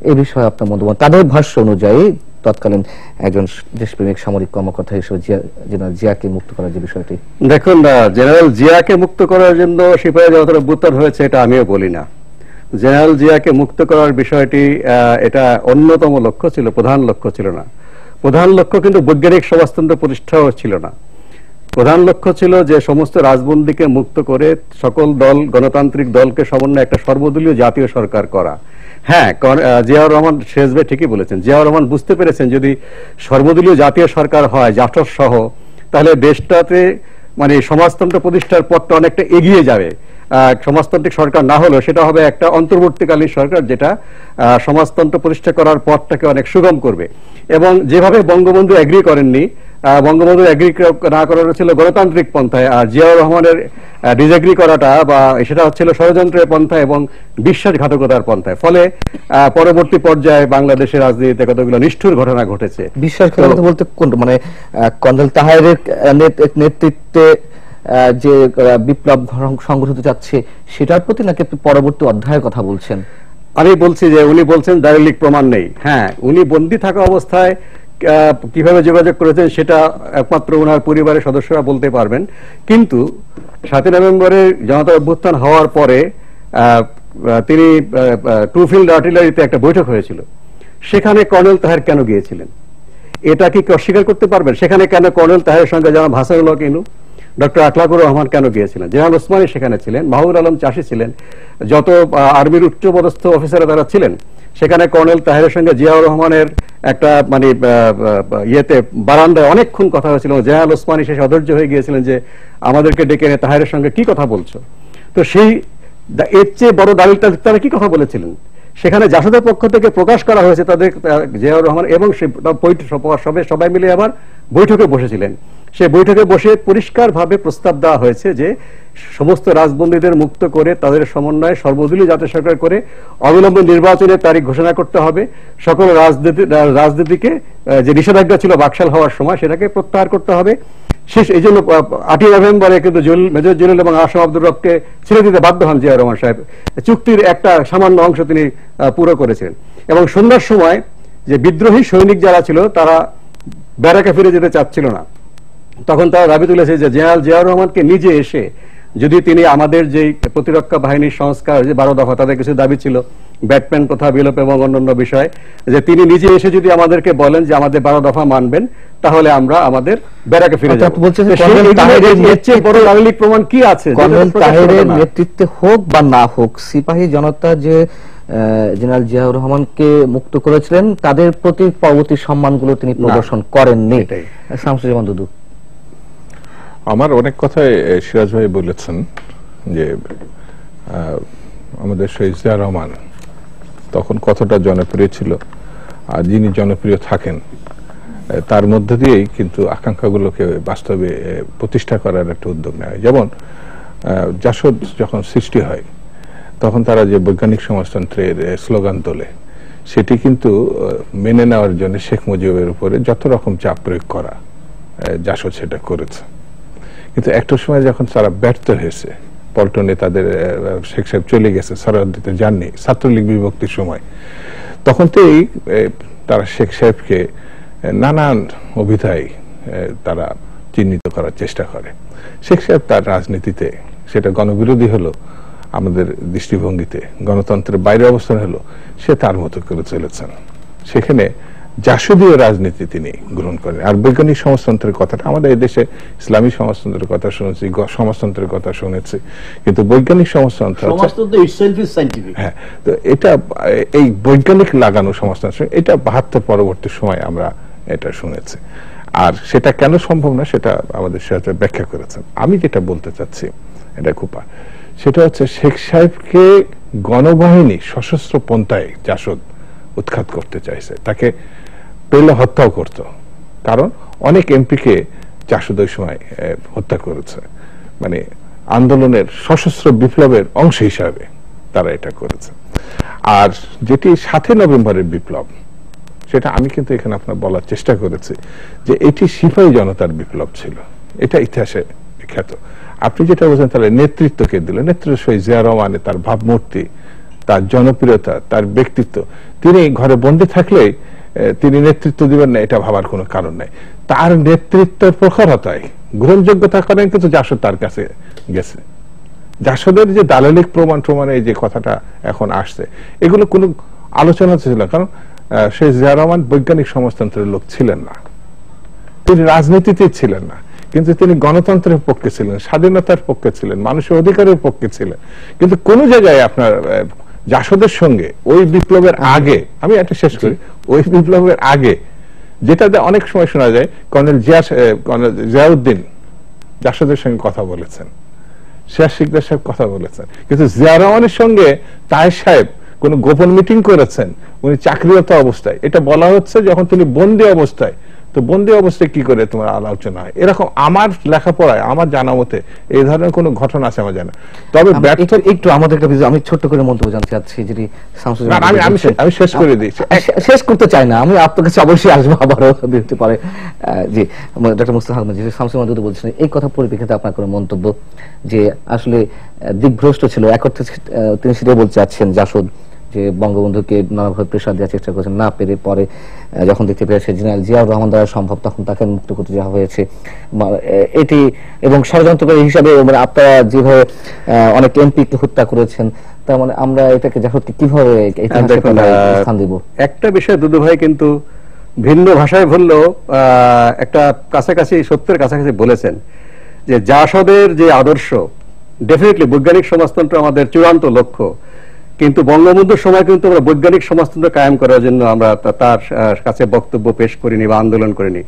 এই বিষয়ে আপনার মন্তব্য। তাদের ভাষ্য অনুযায়ী তৎকালীন একজন দেশপ্রেমিক সামরিক কর্মকর্তা হিসেবে জেনারেল জিয়াকে মুক্ত করার যে বিষয়টি, দেখুন জেনারেল জিয়াকে মুক্ত করার জন্য সিপাহী জনতার অভ্যুত্থান হয়েছে এটা আমিও বলি না। জেনারেল জিয়াকে মুক্ত করার বিষয়টি এটা অন্যতম লক্ষ্য ছিল, প্রধান লক্ষ্য ছিল না। প্রধান লক্ষ্য কিন্তু বৈজ্ঞানিক সমাজতন্ত্র প্রতিষ্ঠাও ছিল না। প্রধান লক্ষ্য ছিল যে সমস্ত রাজবন্দীকে মুক্ত করে সকল দল, গণতান্ত্রিক দলকে সমন্বয়ে একটা সর্বদলীয় জাতীয় সরকার করা। হ্যাঁ, জিয়াউর রহমান শেষ ভাই ঠিকই বলেছেন, জিয়াউর রহমান বুঝতে পেরেছেন যদি সর্বদলীয় জাতীয় সরকার হয় জাসদ সহ, তাহলে দেশটাতে মানে সমাজতন্ত্র প্রতিষ্ঠার পথটা অনেকটা এগিয়ে যাবে। সমাজতান্ত্রিক সরকার না হলেও সেটা হবে একটা অন্তর্বর্তীকালীন সরকার যেটা সমাজতন্ত্র প্রতিষ্ঠা করার পথটাকে অনেক সুগম করবে। এবং যেভাবে বঙ্গবন্ধু এগ্রি করেননি, বঙ্গবন্ধু এগ্রি না করার ছিল গণতান্ত্রিক পন্থায়, আর জিয়াউর রহমানের ডিসএগ্রি করাটা বা সেটা হচ্ছিল ষড়যন্ত্রের পন্থায় এবং বিশ্বাসঘাতকতার পন্থায়। ফলে পরবর্তী পর্যায়ে বাংলাদেশের রাজনীতিতে কতগুলো নিষ্ঠুর ঘটনা ঘটেছে। বিশ্বাসঘাতকতা বলতে কোনটা, মানে কর্নেল তাহেরের নেতৃত্বে যে বিপ্লব সংগঠিত যাচ্ছে সেটার প্রতি, নাকি পরবর্তী অধ্যায়ের কথা বলছেন? আমি বলছি যে উনি বলছেন দালিলিক প্রমাণ নেই। হ্যাঁ, উনি বন্দী থাকা অবস্থায় কিভাবে যোগাযোগ করেছেন সেটা একমাত্র ওনার পরিবারের সদস্যরা বলতে পারবেন। কিন্তু 7 নভেম্বরে জনতা অভ্যুত্থান হওয়ার পরে তিনি টু ফিল্ড আর্টিলারিতে একটা বৈঠক হয়েছিল, সেখানে কর্নেল তাহের কেন গিয়েছিলেন এটা কি অস্বীকার করতে পারবেন? সেখানে কেন কর্নেল তাহের সঙ্গে জনাব হাসানুল্লাহ কিনু, ডক্টর আকলাকুর রহমান কেন গিয়েছিলেন? জেনারেল ওসমানী সেখানে ছিলেন, মাহবুব আলম চাষী ছিলেন, যত আর্মির উচ্চপদস্থ অফিসাররা তারা ছিলেন। সেখানে কর্নেল তাহেরের সঙ্গে জিয়াউর রহমানের একটা মানে ইয়েতে বারান্দায় অনেকক্ষণ কথা হয়েছিল। জেনারেল ওসমানী শেষে অধৈর্য হয়ে গিয়েছিলেন যে আমাদেরকে ডেকে এনে তাহেরের সঙ্গে কি কথা বলছো। তো সেই এর চেয়ে বড় দালিলটা তারা কি কথা বলেছিলেন সেখানে জাসদের পক্ষ থেকে প্রকাশ করা হয়েছে। তাদের জিয়াউর রহমান এবং সবাই মিলে আবার বৈঠকে বসেছিলেন। সেই বৈঠকে বসে পরিষ্কারভাবে প্রস্তাব দেওয়া হয়েছে যে সমস্ত রাজবন্দীদের মুক্ত করে তাদের সমন্বয়ে সর্বদলীয় জাতীয় সরকার করে অবিলম্বে নির্বাচনের তারিখ ঘোষণা করতে হবে। সকল রাজনীতিকে যে নিষেধাজ্ঞা ছিল বাকশাল হওয়ার সময় সেটাকে প্রত্যাহার করতে হবে। শেষ এই জন্য 8 নভেম্বরে কিন্তু মেজর জেনারেল এবং আসম আব্দুর রবকে ছেড়ে দিতে বাধ্য হন জিয়াউর রহমান সাহেব। চুক্তির একটা সামান্য অংশ তিনি পুরো করেছিলেন। এবং সন্ধ্যার সময় যে বিদ্রোহী সৈনিক যারা ছিল তারা ব্যারাকে ফিরে যেতে চাচ্ছিল না, তখন তারা দাবি তুলেছে যে জেনারেল জিয়াউর রহমানকে নিজে এসে যদি তিনি আমাদের যে প্রতিরক্ষা বাহিনীর সংস্কার যে 12 দফা, তাদের কিছু দাবি ছিল ব্যাটম্যান প্রথা বিলোপ এবং অন্যান্য বিষয়, যে তিনি নিজে এসে যদি আমাদেরকে বলেন যে আমাদের 12 দফা মানবেন তাহলে আমরা আমাদের ব্যারাকে ফিরে যাব। বড় দালিলিক প্রমাণ কি আছে? কর্নেল তাহেরের নেতৃত্বে হোক বা না হোক, সিপাহী জনতা যে জেনারেল জিয়াউর রহমানকে মুক্ত করেছিলেন তাদের প্রতি পরবর্তী সম্মানগুলো তিনি প্রদর্শন করেননি। শামসুল ইমান দুদু, আমার অনেক কথাই সিরাজ ভাই বলেছেন যে আমাদের শহীদ জিয়া রহমান তখন কতটা জনপ্রিয় ছিল, আর যিনি জনপ্রিয় থাকেন তার মধ্যে দিয়েই কিন্তু আকাঙ্ক্ষাগুলোকে বাস্তবে প্রতিষ্ঠা করার একটা উদ্যোগ নেয়। যেমন জাসদ যখন সৃষ্টি হয় তখন তারা যে বৈজ্ঞানিক সমাজতন্ত্রের স্লোগান তোলে সেটি কিন্তু মেনে নেওয়ার জন্য শেখ মুজিবের উপরে যত রকম চাপ প্রয়োগ করা জাসদ সেটা করেছে। কিন্তু একটা সময় যখন তারা ব্যর্থ হয়েছে, পল্টনে তাদের শেখ সাহেব চলে গেছে, সরহদ দিতে যাননি, ছাত্রলীগ বিভক্তির সময়, তখন থেকেই তারা শেখ সাহেবকে নানান অভিধায় তারা চিহ্নিত করার চেষ্টা করে। শেখ সাহেব তার রাজনীতিতে সেটা গণবিরোধী হলো আমাদের দৃষ্টিভঙ্গিতে, গণতন্ত্রের বাইরে অবস্থান হলো, সে তার মতো করে চলেছেন। সেখানে জাসদীয় রাজনীতি তিনি গ্রহণ করেন। আর বৈজ্ঞানিক সমাজতন্ত্রের কথাটা আমাদের এদেশে ইসলামী সমাজতন্ত্রের কথা শুনেছি, সমাজতন্ত্রের কথা শুনেছি, কিন্তু বৈজ্ঞানিক সমাজতন্ত্র হ্যাঁ, তো এটা এই বৈজ্ঞানিক লাগানো সমাজতন্ত্র এটা 72 পরবর্তী সময় আমরা এটা শুনেছি। আর সেটা কেন সম্ভব না সেটা আমাদের সাথে ব্যাখ্যা করেছেন। আমি যেটা বলতে চাচ্ছি এটা খুব, সেটা হচ্ছে শেখ সাহেবকে গণবাহিনী সশস্ত্র পন্থায় জাসদ উৎখাত করতে চাইছে, তাকে পেলে হত্যাও করত, কারণ অনেক এমপিকে জাসদ ওই সময় হত্যা করেছে, মানে আন্দোলনের সশস্ত্র বিপ্লবের অংশ হিসাবে তারা এটা করেছে। আর যেটি 7 নভেম্বরের বিপ্লব, সেটা আমি কিন্তু এখানে আপনার বলার চেষ্টা করেছি যে এটি সিপাহী জনতার বিপ্লব ছিল, এটা ইতিহাসে খ্যাত। আপনি যেটা বলছেন তাহলে নেতৃত্বকে দিল, নেতৃত্ব শহীদ জিয়া রহমানের তার ভাবমূর্তি, তার জনপ্রিয়তা, তার ব্যক্তিত্ব, তিনি ঘরে বন্দী থাকলে তিনি নেতৃত্ব দিবেন না এটা ভাবার কোনো কারণ নাই। তার নেতৃত্বের প্রখরতায় গ্রহণযোগ্যতার কারণে কিন্তু জাসদ তার কাছে গেছে। জাসদের যে দালালিক প্রমাণে যে কথাটা এখন আসছে, এগুলো কোনো আলোচনা ছিল না, কারণ শেখ জিয়া রহমান বৈজ্ঞানিক সমাজতন্ত্রের লোক ছিলেন না, তিনি রাজনীতিতে ছিলেন না, কিন্তু তিনি গণতন্ত্রের পক্ষে ছিলেন, স্বাধীনতার পক্ষে ছিলেন, মানুষের অধিকারের পক্ষে ছিলেন। কিন্তু কোন জায়গায় আপনার জাসদের সঙ্গে ওই বিপ্লবের আগে, আমি একটা শেষ করি, ওই বিপ্লবের আগে যেটাতে অনেক সময় শোনা যায় কর্নেল জিয়াউদ্দিন জাসদের সঙ্গে কথা বলেছেন, সিরাজ শিকদার সাহেব কথা বলেছেন, কিন্তু জিয়া রহমানের সঙ্গে তাহের সাহেব কোন গোপন মিটিং করেছেন উনি চাকরিরত অবস্থায়, এটা বলা হচ্ছে যখন তিনি বন্দী অবস্থায়। তো বন্দী অবস্থায় কি করে তোমার আলোচনা হয়, এরকম আমার লেখাপড়ায় আমার জানা মতে এই ধরনের কোন ঘটনা আছে আমার জানা। তবে একটু আমাদের আমি ছোট্ট করে মন্তব্য জানতে চাচ্ছি, যেটি আমি শেষ করে দিয়েছি, শেষ করতে চাই না, আমি আপনার কাছে অবশ্যই আসবো, আবারও দিতে পারে। জি, ডক্টর মুস্তাফা আহমেদ, যে শামসুল মাহমুদ বলছেন এই কথা পরিপ্রেক্ষিতে আপনার কোনো মন্তব্য, যে আসলে দিকভ্রষ্ট ছিল এক অর্থে তিনি সেটাই বলতে চাচ্ছেন জাসদ, যে বঙ্গবন্ধুকে নানাভাবে প্রেসার দেওয়ার চেষ্টা করেছেন, না পেরে পরে যখন দেখতে পেয়েছে জেনারেল জিয়াউর রহমান দ্বারা সম্ভব তখন তাকে মুক্ত করতে যাওয়া হয়েছে এটি, এবং ষড়যন্ত্রকারী হিসাবে আপনারা যেভাবে অনেক এমপিকে হত্যা করেছেন, তার মানে আমরা এটাকে জাসদকে কিভাবে স্থান দিব? একটা বিষয় দুদু ভাই কিন্তু ভিন্ন ভাষায় বললেও একটা কাছাকাছি সত্যের কাছাকাছি বলেছেন, যে জাসদের যে আদর্শ ডেফিনেটলি বৈজ্ঞানিক সমাজতন্ত্র আমাদের চূড়ান্ত লক্ষ্য, কিন্তু বঙ্গবন্ধুর সময় কিন্তু আমরা বৈজ্ঞানিক সমাজতন্ত্র কায়েম করার জন্য আমরা তার কাছে বক্তব্য পেশ করিনি বা আন্দোলন করিনি।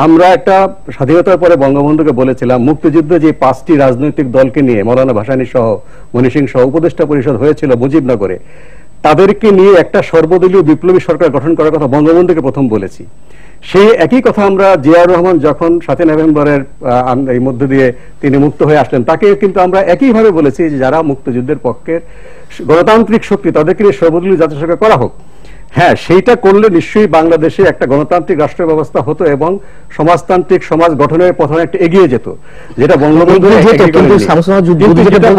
আমরা একটা স্বাধীনতার পরে বঙ্গবন্ধুকে বলেছিলাম মুক্তিযুদ্ধে যে 5টি রাজনৈতিক দলকে নিয়ে মৌলানা ভাসানী সহ মনি সিং সহ উপদেষ্টা পরিষদ হয়েছিল মুজিবনগরে, তাদেরকে নিয়ে একটা সর্বদলীয় বিপ্লবী সরকার গঠন করার কথা বঙ্গবন্ধুকে প্রথম বলেছি। সেই একই কথা আমরা জিয়াউর রহমান যখন 7 নভেম্বরের এই মধ্য দিয়ে তিনি মুক্ত হয়ে আসলেন, তাকে কিন্তু আমরা একইভাবে বলেছি যে যারা মুক্তিযুদ্ধের পক্ষের গণতান্ত্রিক শক্তি তাদেরকে নিয়ে সর্বদলীয় জাতীয় সরকার করা হোক। হ্যাঁ, সেইটা করলে নিশ্চয়ই বাংলাদেশে একটা গণতান্ত্রিক রাষ্ট্র ব্যবস্থা হতো এবং সমাজতান্ত্রিক সমাজ গঠনের পথে একটা এগিয়ে যেত, যেটা বঙ্গবন্ধু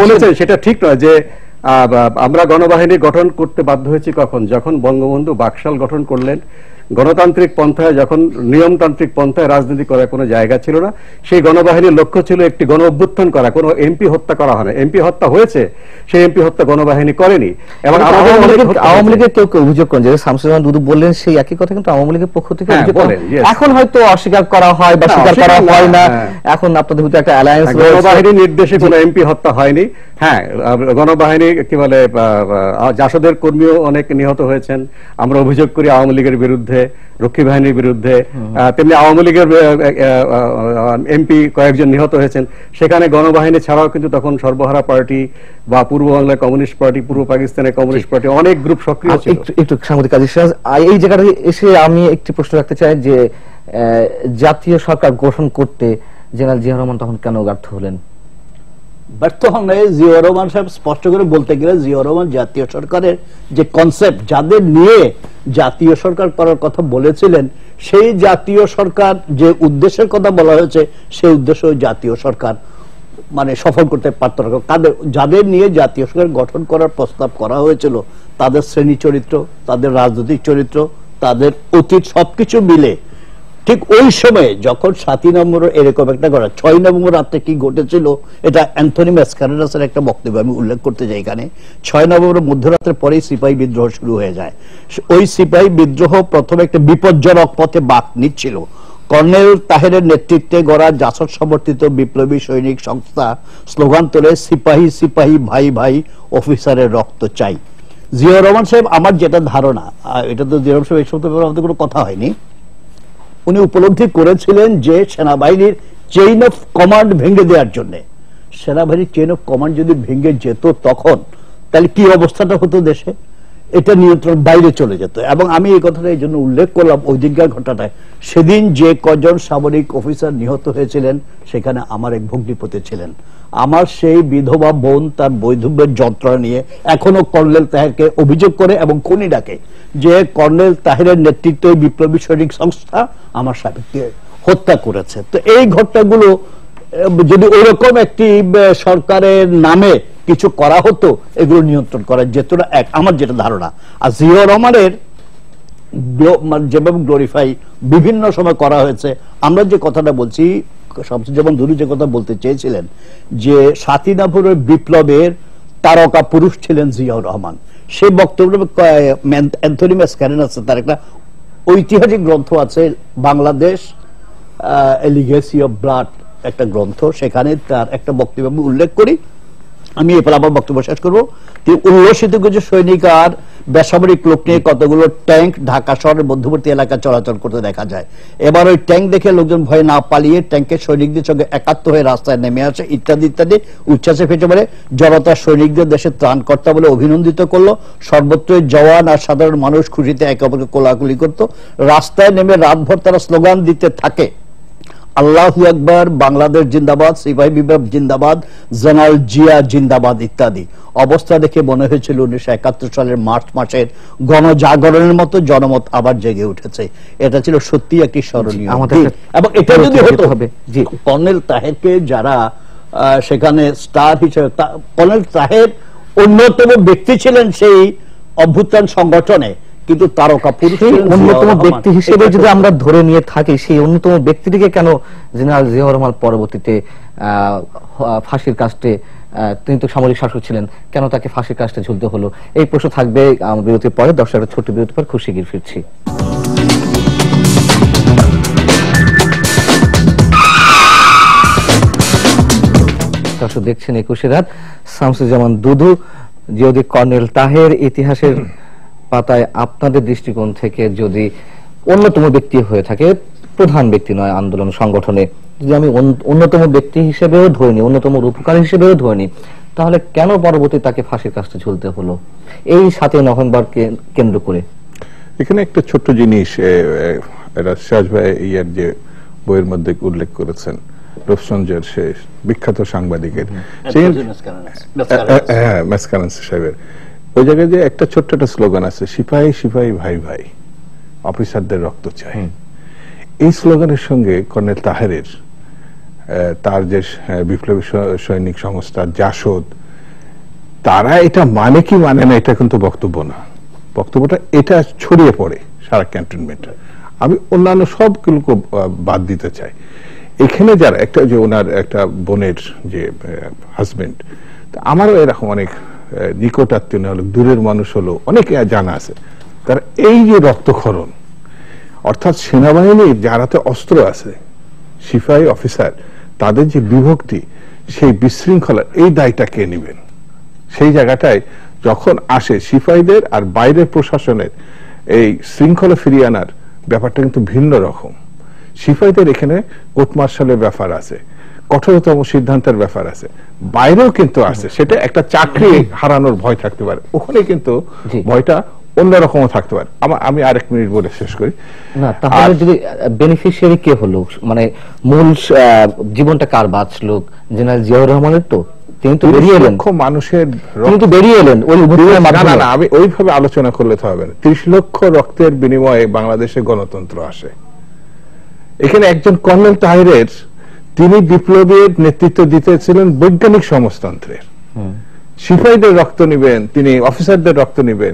বলেছেন সেটা ঠিক নয়। যে আমরা গণবাহিনী গঠন করতে বাধ্য হয়েছি কখন, যখন বঙ্গবন্ধু বাকশাল গঠন করলেন, গণতান্ত্রিক পন্থায় যখন নিয়মতান্ত্রিক পন্থায় রাজনীতি করার কোনো জায়গা ছিল না, সেই গণবাহিনীর লক্ষ্য ছিল একটি গণ অভ্যুত্থান করা। কোনো এমপি হত্যা করা হয় না, এমপি হত্যা হয়েছে, সেই এমপি হত্যা গণবাহিনী করেনি। এবং আওয়ামী লীগের কেউ কেউ অভিযোগ করেন, যে শামসুল আহমেদ দুদু বললেন সেই একই কথা কিন্তু আওয়ামী লীগের পক্ষ থেকে এখন হয়তো অস্বীকার করা হয় বা স্বীকার করা হয় না, এখন আপনাদের ভিতরে একটা অ্যালায়েন্স, গণবাহিনীর নির্দেশে কোনো এমপি হত্যা হয়নি। হ্যাঁ, গণবাহিনী কি বলে জাসদের কর্মীও অনেক নিহত হয়েছেন, আমরা অভিযোগ করি আওয়ামী লীগের বিরুদ্ধে, রক্ষী বাহিনীর বিরুদ্ধে, তেমনি আওয়ামী লীগের এমপি কয়েকজন নিহত হয়েছেন। সেখানে গণবাহিনী ছাড়াও কিন্তু তখন সর্বহারা পার্টি বা পূর্ব বাংলার কমিউনিস্ট পার্টি, পূর্ব পাকিস্তানের কমিউনিস্ট পার্টি, অনেক গ্রুপ সক্রিয় ছিল। একটু সাংবাদিক কাজী সিরাজ, এই জায়গাটা এসে আমি একটি প্রশ্ন রাখতে চাই, যে জাতীয় সরকার গঠন করতে জেনারেল জিয়া রহমান তখন কেন ব্যর্থ হলেন? ব্যর্থ হন নাই, জিয়াউর রহমান সাহেব স্পষ্ট করে বলতে গেলে জিয়াউর রহমান জাতীয় সরকারের যে কনসেপ্ট, যাদের নিয়ে জাতীয় সরকার করার কথা বলেছিলেন, সেই জাতীয় সরকার যে উদ্দেশ্যের কথা বলা হয়েছে সেই উদ্দেশ্য জাতীয় সরকার মানে সফল করতে পারত না। যাদের নিয়ে জাতীয় সরকার গঠন করার প্রস্তাব করা হয়েছিল তাদের শ্রেণী চরিত্র, তাদের রাজনৈতিক চরিত্র, তাদের অতীত সবকিছু মিলে ঠিক ওই সময়ে যখন 7 নভেম্বর এরকম একটা ঘটনা, 6 নভেম্বর রাতে কি ঘটেছিল এটা অ্যান্থনি ম্যাসকারেনাসের একটা বক্তব্য আমি উল্লেখ করতে চাই এখানে। 6 নভেম্বর মধ্যরাতের পরেই সিপাহী বিদ্রোহ শুরু হয়ে যায়। ওই সিপাহী বিদ্রোহ প্রথমে একটা বিপজ্জনক পথে বাঁক নিচ্ছিল। কর্নেল তাহেরের নেতৃত্বে গড়া জাসদ সমর্থিত বিপ্লবী সৈনিক সংস্থা স্লোগান তোলে, সিপাহী সিপাহী ভাই ভাই, অফিসারের রক্ত চাই। জিয়াউর রহমান সাহেব, আমার যেটা ধারণা, এটা তো জিয়াউর রহমান সাহেব এই সমস্ত ব্যাপারে আমাদের কোনো কথা হয়নি, উনি উপলব্ধি করেছিলেন যে সেনাবাহিনীর চেইন অফ কমান্ড ভেঙে দেওয়ার জন্য, সেনাবাহিনীর চেইন অফ কমান্ড যদি ভেঙে যেত তখন তাহলে কি অবস্থাটা হতো দেশে, এটা নিয়ন্ত্রণ বাইরে চলে যেত। এবং আমি এই কথাটা এই জন্য উল্লেখ করলাম ওই দিনকার ঘটনাটায়, সেদিন যে কজন সামরিক অফিসার নিহত হয়েছিলেন সেখানে আমার এক ভগ্নিপতি ছিলেন। আমার সেই বিধবা বোন তার বৈধব্যের যন্ত্রণা নিয়ে এখনো কর্নেল তাহেরকে অভিযোগ করে এবং খুনি ডাকে যে কর্নেল তাহেরের নেতৃত্বে বিপ্লবী সৈনিক সংস্থা আমার স্বামীকে হত্যা করেছে। তো এই ঘটনাগুলো যদি ওইরকম একটি সরকারের নামে কিছু করা হতো, এগুলো নিয়ন্ত্রণ করা যেত না, আমার যেটা ধারণা। আর জিয়াউর রহমানের যেভাবে গ্লোরিফাই বিভিন্ন সময় করা হয়েছে, আমরা যে কথাটা বলছি, শামসুজ্জামান দুলু যে কথা বলতে চেয়েছিলেন যে 7 নভেম্বরের বিপ্লবের তারকা পুরুষ ছিলেন জিয়াউর রহমান, সেই বক্তব্য অ্যান্থনি ম্যাসকারেনাস তার একটা ঐতিহাসিক গ্রন্থ আছে, বাংলাদেশ এ লিগেসি অফ ব্লাড একটা গ্রন্থ, সেখানে তার একটা বক্তব্য আমি উল্লেখ করি। আমি এরপর আমার বক্তব্য শেষ করবো। তিনি উল্লসিত কিছু সৈনিক আর বেসামরিক লোক নিয়ে কতগুলো ট্যাঙ্ক ঢাকা শহরের মধ্যবর্তী এলাকা চলাচল করতে দেখা যায়। এবার ওই ট্যাঙ্ক দেখে লোকজন ভয়ে না পালিয়ে ট্যাঙ্কের সৈনিকদের সঙ্গে একাত্ম হয়ে রাস্তায় নেমে আসে, ইত্যাদি ইত্যাদি উচ্ছ্বাসে ফেটে পড়ে। জনতা সৈনিকদের দেশের ত্রাণকর্তা বলে অভিনন্দিত করলো। সর্বত্রই জওয়ান আর সাধারণ মানুষ খুশিতে একে অপরকে কোলাকুলি করত। রাস্তায় নেমে রাতভর তারা স্লোগান দিতে থাকে, আল্লাহু আকবার, বাংলাদেশ জিন্দাবাদ, সিপাহী বিপ্লব জিন্দাবাদ, জেনারেল জিয়া জিন্দাবাদ ইত্যাদি। অবস্থা দেখে মনে হয়েছিল 1971 সালের মার্চ মাসের গণজাগরণের মতো জনমত আবার জেগে উঠেছে। এটা ছিল সত্যি একটি স্মরণীয় দিন। এবং এটা যদি হতো হবে, কর্নেল তাহেরকে যারা সেখানে স্টার হিসেবে, কর্নেল তাহের অন্যতম ব্যক্তি ছিলেন সেই অভ্যুত্থান সংগঠনে, কিন্তু তারকা পুরুষ অন্যতম ব্যক্তি হিসেবে যদি আমরা ধরে নিয়ে থাকি, সেই অন্যতম ব্যক্তিটিকে কেন জেনারেল জিয়াউর রহমান পরবর্তীতে ফাঁসির কাস্টে, তিনি তো সামরিক শাসক ছিলেন, কেন তাকে ফাঁসির কাস্টে ঝুলতে হলো? এই প্রশ্ন থাকবে বিরতির পরে। দর্শকের ছোট্ট বিরতির পর খুশি গিয়ে ফিরছি। দর্শক দেখছেন 21 রাত। শামসুজ্জামান দুদু, যদি কর্নেল তাহের ইতিহাসের পাতায় আপনাদের দৃষ্টিকোণ থেকে যদি অন্যতম ব্যক্তি হয়ে থাকে, প্রধান ব্যক্তি নয় আন্দোলন সংগঠনে, যদি আমি অন্যতম ব্যক্তি হিসেবেও ধরিনি, অন্যতম রূপকার হিসেবেও ধরিনি, তাহলে কেন পরবর্তী তাকে ফাঁসির কাস্টে ঝুলতে হলো এই 7 নভেম্বরকে কেন্দ্র করে? এখানে একটা ছোট্ট জিনিস সিরাজ ভাই ইয়ার যে বইয়ের মধ্যে উল্লেখ করেছেন, রূপসঞ্জয়ের সে বিখ্যাত সাংবাদিকের ম্যাসকারেনাস সাহেবের, ওই জায়গায় যে একটা ছোট্ট একটা স্লোগান আছে, সিপাহী সিপাহী ভাই ভাই, অফিসারদের রক্ত চাই। এই স্লোগানের সঙ্গে কর্নেল তাহেরের তার যে বিপ্লবী সৈনিক সংস্থা জাসদ, তারা এটা মানে কি মানে না এটা কিন্তু বক্তব্য না, বক্তব্যটা এটা ছড়িয়ে পড়ে সারা ক্যান্টনমেন্টে। আমি অন্যান্য সবগুলোকে বাদ দিতে চাই। এখানে যারা একটা যে ওনার একটা বোনের যে হাজবেন্ড, আমারও এরকম অনেক নিকট আত্মীয় হলো, দূরের মানুষ হলো, অনেকে জানা আছে, তার এই যে রক্তক্ষরণ, অর্থাৎ সেনাবাহিনীর যারাতে অস্ত্র আছে, সিপাহী অফিসার, তাদের যে বিভক্তি, সেই বিশৃঙ্খলা, এই দায়টা কে নেবেন? সেই জায়গাটায় যখন আসে সিপাহীদের আর বাইরের প্রশাসনের এই শৃঙ্খলা ফিরিয়ে আনার ব্যাপারটা কিন্তু ভিন্ন রকম। সিপাহীদের এখানে কোর্ট মার্শালের ব্যাপার আছে, কঠোরতম সিদ্ধান্তের ব্যাপার আছে, বাইরেও কিন্তু আছে, সেটা একটা চাকরি হারানোর ভয় থাকতে পারে, ওখানে কিন্তু ভয়টা অন্যরকম থাকতে পারে। আমি আরেক মিনিট বলে শেষ করি না, তাহলে যদি বেনিফিশিয়ারি কে হলো, মানে মূল জীবনটা কার বাঁচলো? জেনারেল জিয়াউর রহমানের। তো তিনি তো বেরিয়ে এলেন, মানুষের কিন্তু বেরিয়ে এলেন ওই না না, আমি ওইভাবে আলোচনা করলে তো হবে না। 30 লক্ষ রক্তের বিনিময়ে বাংলাদেশে গণতন্ত্র আসে। এখানে একজন কর্নেল তাহেরের, তিনি বিপ্লবের নেতৃত্ব দিতেছিলেন বৈজ্ঞানিক সমাজতন্ত্রের, সিপাহীদের রক্ত নিবেন, তিনি অফিসারদের রক্ত নিবেন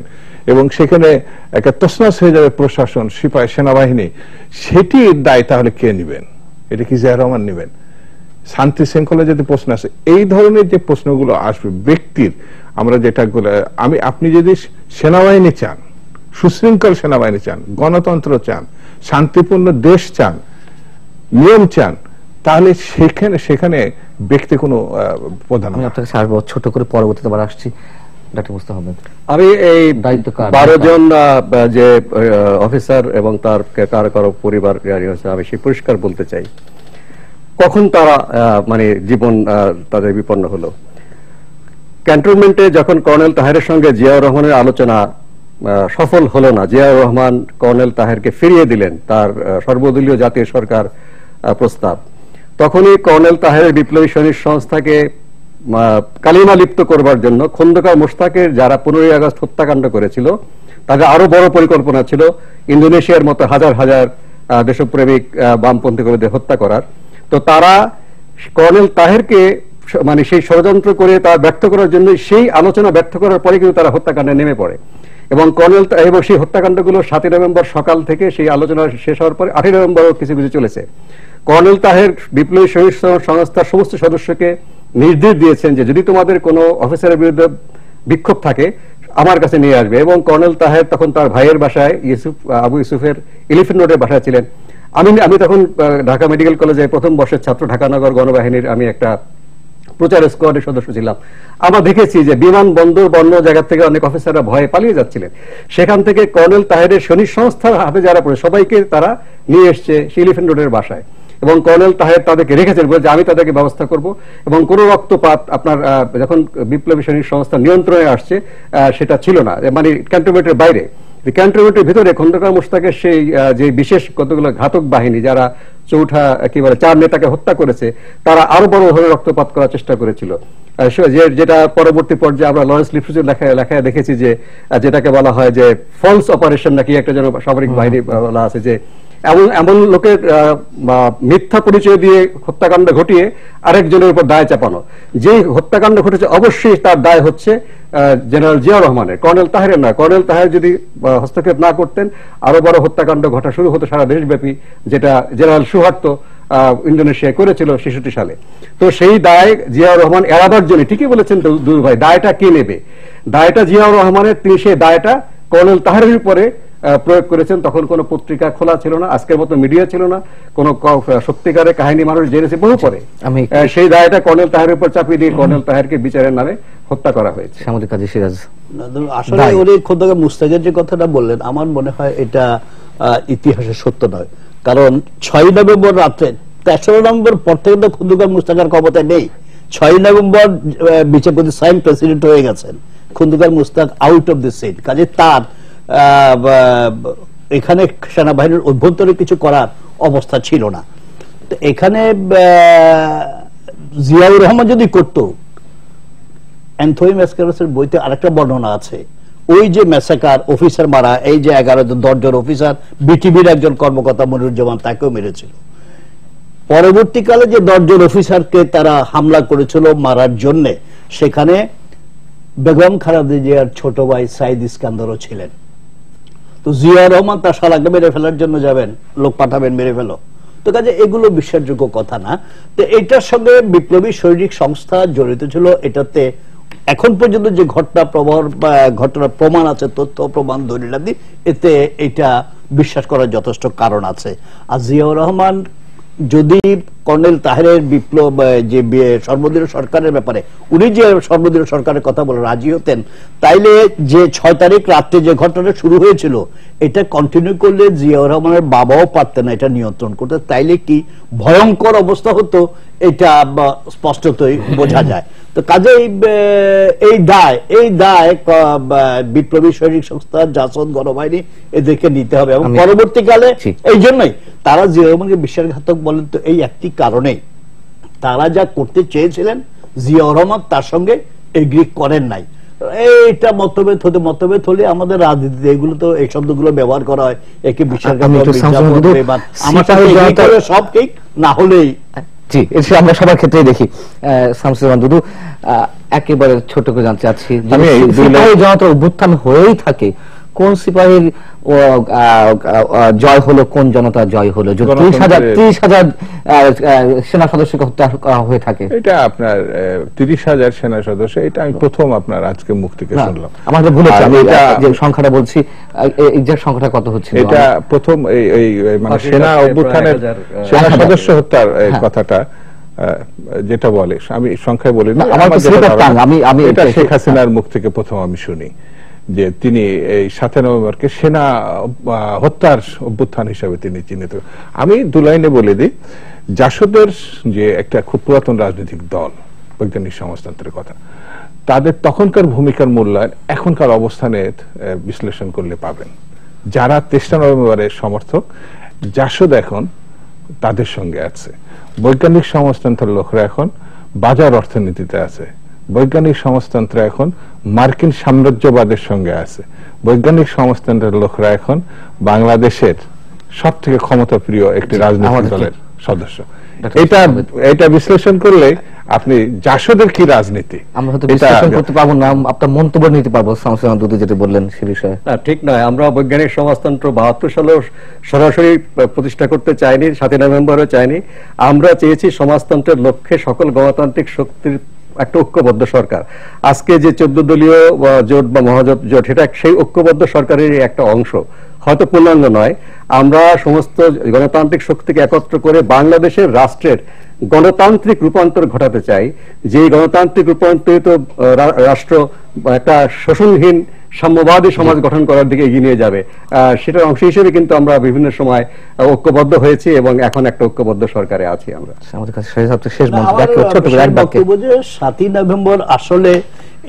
এবং সেখানে একটা তছনছ হয়ে যাবে প্রশাসন, সিপাহী, সেনাবাহিনী, সেটির দায় তাহলে কে নিবেন? এটা কি জিয়া রহমান নিবেন? শান্তি শৃঙ্খলা যদি প্রশ্ন আসে, এই ধরনের যে প্রশ্নগুলো আসবে ব্যক্তির, আমরা যেটা আপনি যদি সেনাবাহিনী চান, সুশৃঙ্খল সেনাবাহিনী চান, গণতন্ত্র চান, শান্তিপূর্ণ দেশ চান, নিয়ম চান, তাহলে সেখানে ব্যক্তি কোনো প্রধান। আমি আপনাকে আসবো ছোট করে, পরবর্তীতে আবার আসছি ডক্টর মুস্তাক আহমেদ। আমি এই দায়িত্ব কার? 12 জন যে অফিসার এবং তার কারো পরিবার আমি সেই পরিষ্কার বলতে চাই, কখন তারা মানে জীবন তাদের বিপন্ন হলো। ক্যান্টনমেন্টে যখন কর্নেল তাহেরের সঙ্গে জিয়াউর রহমানের আলোচনা সফল হলো না, জিয়াউর রহমান কর্নেল তাহেরকে ফিরিয়ে দিলেন তার সর্বদলীয় জাতীয় সরকার প্রস্তাব, তখনই কর্নেল তাহেরের বিপ্লবী সৈনিক সংস্থাকে কালিমা লিপ্ত করবার জন্য খন্দকার মোশতাকের যারা 15ই আগস্ট হত্যাকাণ্ড করেছিল, তাদের আরো বড় পরিকল্পনা ছিল ইন্দোনেশিয়ার মতো হাজার হাজার দেশপ্রেমিক বামপন্থী কর্মীদের হত্যা করার। তো তারা কর্নেল তাহেরকে মানে সেই ষড়যন্ত্র করে তা ব্যর্থ করার জন্য, সেই আলোচনা ব্যর্থ করার পরে কিন্তু তারা হত্যাকাণ্ডে নেমে পড়ে এবং এবং সেই হত্যাকাণ্ডগুলো 7ই নভেম্বর সকাল থেকে সেই আলোচনা শেষ হওয়ার পরে 8ই নভেম্বরও কিছু কিছু চলেছে। কর্নেল তাহের বিপ্লবী সৈনিক সংস্থার সমস্ত সদস্যকে নির্দেশ দিয়েছেন যে যদি তোমাদের কোনো অফিসারের বিরুদ্ধে বিক্ষোভ থাকে আমার কাছে নিয়ে আসবে, এবং কর্নেল তাহের তখন তার ভাইয়ের বাসায় আবু ইউসুফের এলিফ্যান্ট রোডের বাসায় ছিলেন। আমি তখন ঢাকা মেডিকেল কলেজে প্রথম বর্ষের ছাত্র, ঢাকা নগর গণবাহিনীর আমি একটা প্রচার স্কোয়াডের সদস্য ছিলাম। আমরা দেখেছি যে বিমানবন্দর বন্ধ জায়গা থেকে অনেক অফিসাররা ভয়ে পালিয়ে যাচ্ছিলেন, সেখান থেকে কর্নেল তাহেরের সৈনিক সংস্থার হাতে যারা পড়ে সবাইকে তারা নিয়ে এসছে এলিফ্যান্ট রোডের বাসায়, এবং কর্নেল তাহের তাদেরকে রেখেছেন বলে যে আমি তাদেরকে ব্যবস্থা করব, এবং কোনো রক্তপাত আপনার যখন বিপ্লবী সৈনিক সংস্থা নিয়ন্ত্রণে আসছে সেটা ছিল না, মানে ক্যান্টনমেন্টের বাইরে। ক্যান্টনমেন্টের ভিতরে খন্দকার মোশতাকের সেই যে বিশেষ কতগুলো ঘাতক বাহিনী যারা চৌঠা কি বলে 4 নেতাকে হত্যা করেছে, তারা আরো বড় ধরনের রক্তপাত করার চেষ্টা করেছিল, যেটা পরবর্তী পর্যায়ে আমরা লরেন্স লিফ্টুজের লেখায় দেখেছি যে যেটাকে বলা হয় যে ফলস অপারেশন নাকি একটা যেন সামরিক বাহিনী বলা আছে, যে এমন লোকের মিথ্যা পরিচয় দিয়ে হত্যাকাণ্ড ঘটিয়ে আরেকজনের উপর দায় চাপানো। যে হত্যাকাণ্ড ঘটেছে অবশ্যই তার দায় হচ্ছে জেনারেল জিয়াউর রহমানের, কর্নেল তাহেরের না। কর্নেল তাহের যদি হস্তক্ষেপ না করতেন আরো বড় হত্যাকাণ্ড ঘটা শুরু হতো সারা দেশব্যাপী, যেটা জেনারেল সুহার্তো ইন্দোনেশিয়ায় করেছিল 66 সালে। তো সেই দায় জিয়াউর রহমান এড়াবার জন্য, ঠিকই বলেছেন দুই ভাই, দায়টা কে নেবে? দায়টা জিয়াউর রহমানের, তিনি সেই দায়টা কর্নেল তাহেরের উপরে প্রয়োগ করেছেন। তখন কোনো পত্রিকা খোলা ছিল না, আজকের মতো মিডিয়া ছিল না, কোন সত্যিকারের কাহিনী মানুষ জেনেছে বহু পরে। সেই দায়টা কর্নেল তাহেরের উপর চাপিয়ে দিয়ে কর্নেল তাহেরকে বিচারের নামে হত্যা করা হয়েছে। সামরিক কাজী সিরাজ, আসলে উনি খন্দকার মুশতাকের যে কথাটা বললেন, আমার মনে হয় এটা ইতিহাসের সত্য নয়, কারণ 6 নভেম্বর রাত্রে 13 নভেম্বর পর থেকে তো খন্দকার মুশতাকের ক্ষমতায় নেই। 6 নভেম্বর বিচারপতি সাইন প্রেসিডেন্ট হয়ে গেছেন, Khandakar Mushtaq out of the seat, কাজে তার এখানে সেনাবাহিনীর অভ্যন্তরে কিছু করার অবস্থা ছিল না। তো এখানে জিয়াউর রহমান যদি করত, অ্যান্থনি ম্যাসকারাসের বইতে আরেকটা বর্ণনা আছে, ওই যে ম্যাসাকার, অফিসার মারা, এই যে 10 জন অফিসার, বিটিভির একজন কর্মকর্তা মনিরুজ্জামান তাকেও মেরেছিল। পরবর্তীকালে যে 10 জন অফিসারকে তারা হামলা করেছিল মারার জন্য, সেখানে বেগম খালেদা জিয়ার ছোট ভাই সাইদ ইস্কান্দারও ছিলেন। তো জিয়াউর রহমান তার শালাকে মেরে ফেলার জন্য যাবেন, লোক পাঠাবেন মেরে ফেলো, তো কাজে এগুলো বিশ্বাসযোগ্য কথা না। তো এটার সঙ্গে বিপ্লবী সৈনিক সংস্থা জড়িত ছিল, এটাতে এখন পর্যন্ত যে ঘটনার প্রমাণ আছে, তথ্য প্রমাণ দলিলাদি, এতে এটা বিশ্বাস করার যথেষ্ট কারণ আছে। আর জিয়াউর রহমান যদি কর্নেল তাহেরের বিপ্লব যে সর্বদলীয় সরকারের ব্যাপারে উনি যে সর্বদলীয় সরকারের কথা বলে রাজি হতেন, তাইলে যে 6 তারিখ রাত্রে যে ঘটনা শুরু হয়েছিল, এটা কন্টিনিউ করলে জিয়াউর রহমানের বাবাও পারতেন না এটা নিয়ন্ত্রণ করতে, তাইলে কি ভয়ঙ্কর অবস্থা হতো এটা স্পষ্টতই বোঝা যায়। তো কাজেই এই দায় বিপ্লবী সৈনিক সংস্থা, জাসদ, গণবাহিনী এদেরকে নিতে হবে, এবং পরবর্তীকালে এই জন্যই তারা জিয়াউর রহমানকে বিশ্বাসঘাতক বলেন। তো এই একটি কারণে তারা যা করতে চেয়েছিলেন জিয়াউর রহমান তার সঙ্গে এগ্রি করেন নাই। এইটা মতভেদ হলে আমাদের রাজনীতিতে এগুলো তো এই শব্দগুলো ব্যবহার করা হয়, একে বিশ্বাসঘাতক, সব ঠিক না হলেই জি, এটা আমরা সবার ক্ষেত্রেই দেখি। শামসুজ্জামান দুদু, একেবারে ছোট করে জানতে চাচ্ছি, আমি এই সিপাহী জনতার অভ্যুত্থান হয়েই থাকে, কোন সিপাহীর জয় হলো, কোন জনতা জয় হলো? 30,000 সেনা সদস্যকে হত্যা করা হয়ে থাকে। এটা আপনার 30,000 সেনা সদস্য, এটা আমি প্রথম আপনার আজকে মুখ থেকে শুনলাম। আমার ভুলেছি, আমি যে সংখ্যাটা বলছি, এক্সাক্ট সংখ্যাটা কত হচ্ছে? এটা প্রথম এই মানে সেনা অভ্যুত্থানের সেনা সদস্য হত্যার কথাটা যেটা বলে, আমি সংখ্যায় বলি না, আমি এটা শেখ হাসিনার মুখ থেকে প্রথম আমি শুনি যে তিনি এই 7 নভেম্বরকে সেনা হত্যার অভ্যুত্থান হিসাবে তিনি চিহ্নিত। আমি দু লাইনে বলে দিই, জাসদের যে একটা খুব পুরাতন রাজনৈতিক দল, বৈজ্ঞানিক সমাজতন্ত্রের কথা, তাদের তখনকার ভূমিকার মূল্যায়ন এখনকার অবস্থানে বিশ্লেষণ করলে পাবেন। যারা 23 নভেম্বরের সমর্থক, জাসদ এখন তাদের সঙ্গে আছে। বৈজ্ঞানিক সমাজতন্ত্রের লোকরা এখন বাজার অর্থনীতিতে আছে। বৈজ্ঞানিক সমাজতন্ত্র এখন মার্কিন সাম্রাজ্যবাদের সঙ্গে আছে। বৈজ্ঞানিক সমাজতন্ত্রের লোকরা এখন বাংলাদেশের সব থেকে ক্ষমতাপ্রিয় একটি রাজনৈতিক দলের সদস্য। এটা বিশ্লেষণ করলে আপনি জাসদের কি রাজনীতি আমরা হয়তো বিশ্লেষণ করতে পারবো না, আপনার মন্তব্য নিতে পারবো। শামসুজ্জামান দুদু যেটা বললেন সে বিষয়ে ঠিক নয়। আমরা বৈজ্ঞানিক সমাজতন্ত্র 72 সালে সরাসরি প্রতিষ্ঠা করতে চাইনি, 7 নভেম্বরও চাইনি। আমরা চেয়েছি সমাজতন্ত্রের লক্ষ্যে সকল গণতান্ত্রিক শক্তির একটা ঐক্যবদ্ধ সরকার। আজকে যে 14 দলীয় জোট বা মহাজোট জোট, এটা সেই ঐক্যবদ্ধ সরকারের একটা অংশ, হয়তো পূর্ণাঙ্গ নয়। আমরা সমস্ত গণতান্ত্রিক শক্তিকে একত্র করে বাংলাদেশের রাষ্ট্রের গণতান্ত্রিক রূপান্তর ঘটাতে চাই, যে গণতান্ত্রিক রূপান্তরিত রাষ্ট্র একটা শোষণহীন সাম্যবাদী সমাজ গঠন করার দিকে এগিয়ে নিয়ে যাবে। সেটার অংশ হিসেবে কিন্তু আমরা বিভিন্ন সময় ঐক্যবদ্ধ হয়েছি এবং এখন একটা ঐক্যবদ্ধ সরকারে আছি আমরা। আমাদের কাছে শেষ বক্তব্য যে 7 নভেম্বর আসলে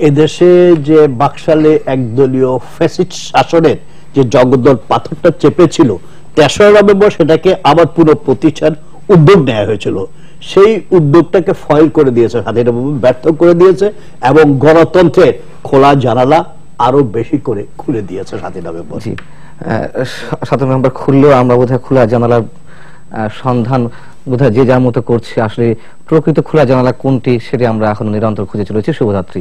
এদেশে যে বাকশালে একদলীয় ফ্যাসিস্ট শাসনের যে জগদ্দল পাথরটা চেপেছিল, 3 নভেম্বর সেটাকে আবার পুরো প্রতিষ্ঠার উদ্যোগ নেওয়া হয়েছিল। সেই উদ্যোগটাকে ফয়েল করে দিয়েছে, 7 নভেম্বর ব্যর্থ করে দিয়েছে এবং গণতন্ত্রের খোলা জানালা আরো বেশি করে খুলে দিয়েছে 7 নভেম্বর। জি, 7 নভেম্বর খুললেও আমরা বোধহয় খোলা জানালার সন্ধান বোধহয় যে যার মতো করছে। আসলে প্রকৃত খোলা জানালা কোনটি সেটা আমরা এখন নিরন্তর খুঁজে চলেছি। শুভরাত্রি।